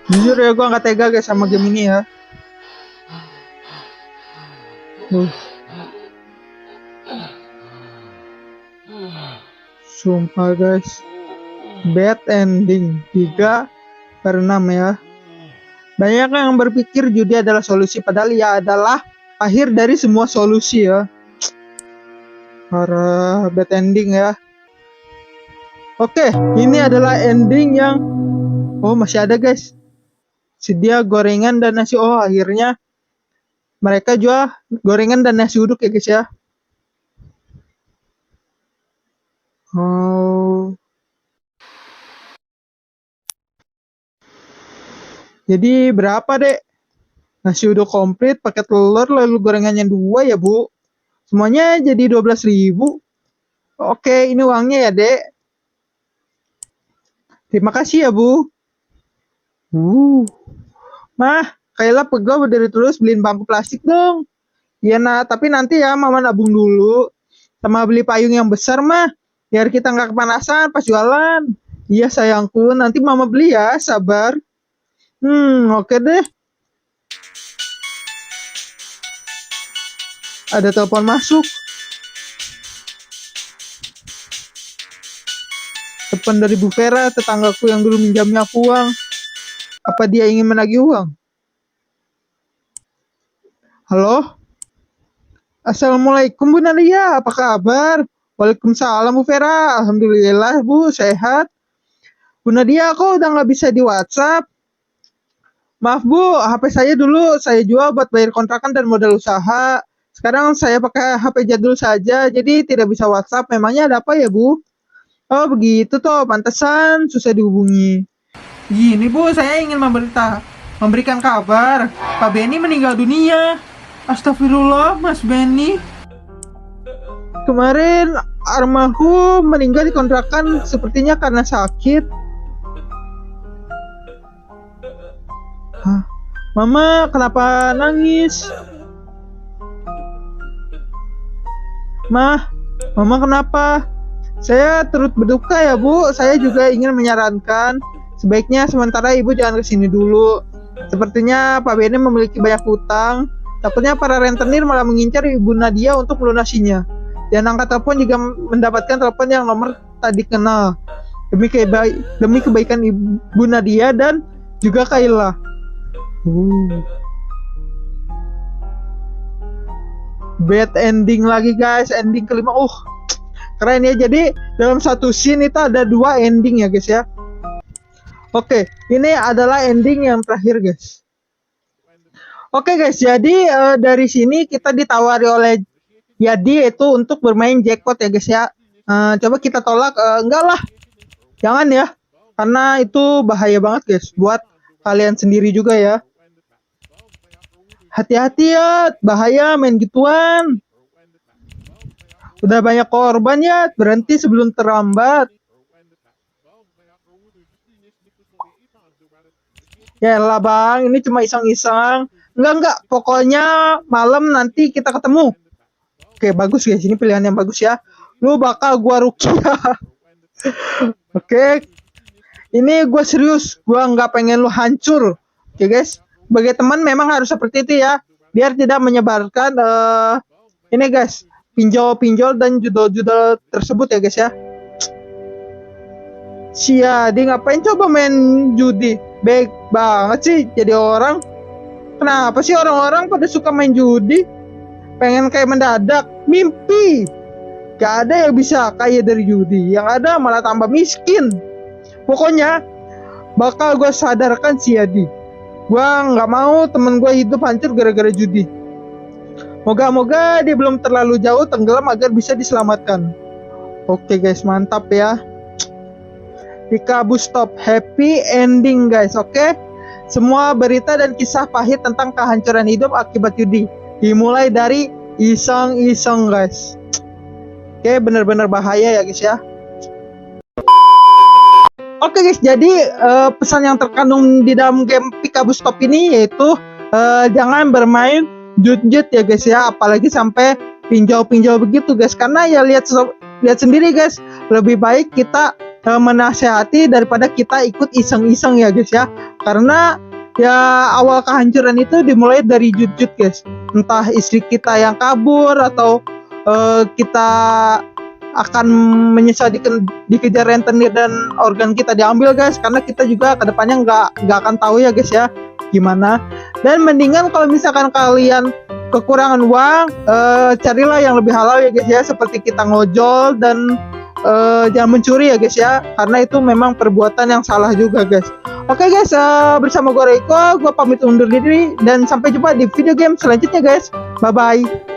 Jujur ya, gue gak tega guys sama game ini ya. Sumpah guys. Bad ending 3/6 ya. Banyak yang berpikir judi adalah solusi, padahal ia adalah akhir dari semua solusi ya. Para bad ending ya. Oke, ini adalah ending yang masih ada guys. Sedia gorengan dan nasi. Oh, akhirnya mereka jual gorengan dan nasi uduk ya guys ya. Oh. Jadi berapa dek? Nasi uduk komplit pakai telur lalu gorengannya 2 ya bu. Semuanya jadi 12.000. Oke, ini uangnya ya dek. Terima kasih ya bu. Mah, Kayla pegel berdiri terus, beliin bangku plastik dong. Iya nah, tapi nanti ya mama nabung dulu. Sama beli payung yang besar mah. Biar kita nggak kepanasan pas jualan. Iya sayangku, nanti mama beli ya, sabar. Oke deh. Ada telepon masuk. Telepon dari Bu Vera, tetanggaku yang dulu minjamnya aku uang. Apa dia ingin menagih uang? Halo? Assalamualaikum Bu Nadia, apa kabar? Waalaikumsalam Bu Vera, alhamdulillah Bu, sehat. Bu Nadia, kok udah nggak bisa di WhatsApp? Maaf Bu, HP saya dulu saya jual buat bayar kontrakan dan modal usaha. Sekarang saya pakai HP jadul saja, jadi tidak bisa WhatsApp. Memangnya ada apa ya Bu? Oh begitu toh, pantesan susah dihubungi. Gini Bu, saya ingin memberikan kabar. Pak Benny meninggal dunia. Astagfirullah, Mas Benny. Kemarin almarhum meninggal di kontrakan, sepertinya karena sakit. Hah? Mama kenapa nangis? Mama kenapa? Saya turut berduka ya Bu. Saya juga ingin menyarankan sebaiknya sementara Ibu jangan kesini dulu. Sepertinya Pak Benny memiliki banyak hutang. Takutnya para rentenir malah mengincar Ibu Nadia untuk melunasinya. Dan angkat telepon juga mendapatkan telepon yang nomor tadi kenal. Demi kebaikan Ibu Nadia dan juga Kayla. Bad ending lagi guys, ending kelima. Keren ya. Jadi dalam satu scene itu ada 2 ending ya guys ya. Oke, ini adalah ending yang terakhir guys. Oke guys, jadi dari sini kita ditawari oleh Yadi itu untuk bermain jackpot ya guys ya. Coba kita tolak, enggak lah, jangan ya. karena itu bahaya banget guys buat kalian sendiri juga ya. Hati-hati ya, bahaya main gituan. Udah banyak korban ya, berhenti sebelum terlambat. Ya lah bang, ini cuma iseng-iseng. Enggak, pokoknya malam nanti kita ketemu. Oke, bagus guys, ini pilihan yang bagus ya. Lu bakal gua rukiah. Oke, ini gua serius, gua nggak pengen lu hancur. Oke guys, sebagai teman memang harus seperti itu ya, biar tidak menyebarkan ini guys, pinjol-pinjol dan judul-judul tersebut ya guys ya. Dia ngapain coba main judi? Baik banget sih jadi orang. Kenapa sih orang-orang pada suka main judi? Pengen kayak mendadak, mimpi. Gak ada yang bisa kaya dari judi, yang ada malah tambah miskin. Pokoknya bakal gue sadarkan si Adi. Gue nggak mau temen gue hidup hancur gara-gara judi. Moga-moga dia belum terlalu jauh tenggelam agar bisa diselamatkan. Oke guys, mantap ya. Ikabu stop, happy ending guys. Oke, semua berita dan kisah pahit tentang kehancuran hidup akibat judi dimulai dari iseng-iseng guys. Oke, bener-bener bahaya ya guys ya. Oke guys, jadi pesan yang terkandung di dalam game Ikabu Stop ini yaitu jangan bermain jut-jut ya guys ya, apalagi sampai pinjau-pinjau begitu guys. Karena ya lihat sendiri guys, lebih baik kita menasehati daripada kita ikut iseng-iseng ya guys ya. Karena ya awal kehancuran itu dimulai dari jut-jut guys. Entah istri kita yang kabur atau kita akan menyesal dikejar rentenir dan organ kita diambil guys, karena kita juga kedepannya nggak akan tahu ya guys ya gimana. Dan mendingan kalau misalkan kalian kekurangan uang, carilah yang lebih halal ya guys ya, seperti kita ngojol dan jangan mencuri ya guys ya, karena itu memang perbuatan yang salah juga guys. Oke guys, bersama gue Reiko, gue pamit undur diri dan sampai jumpa di video game selanjutnya guys. Bye bye.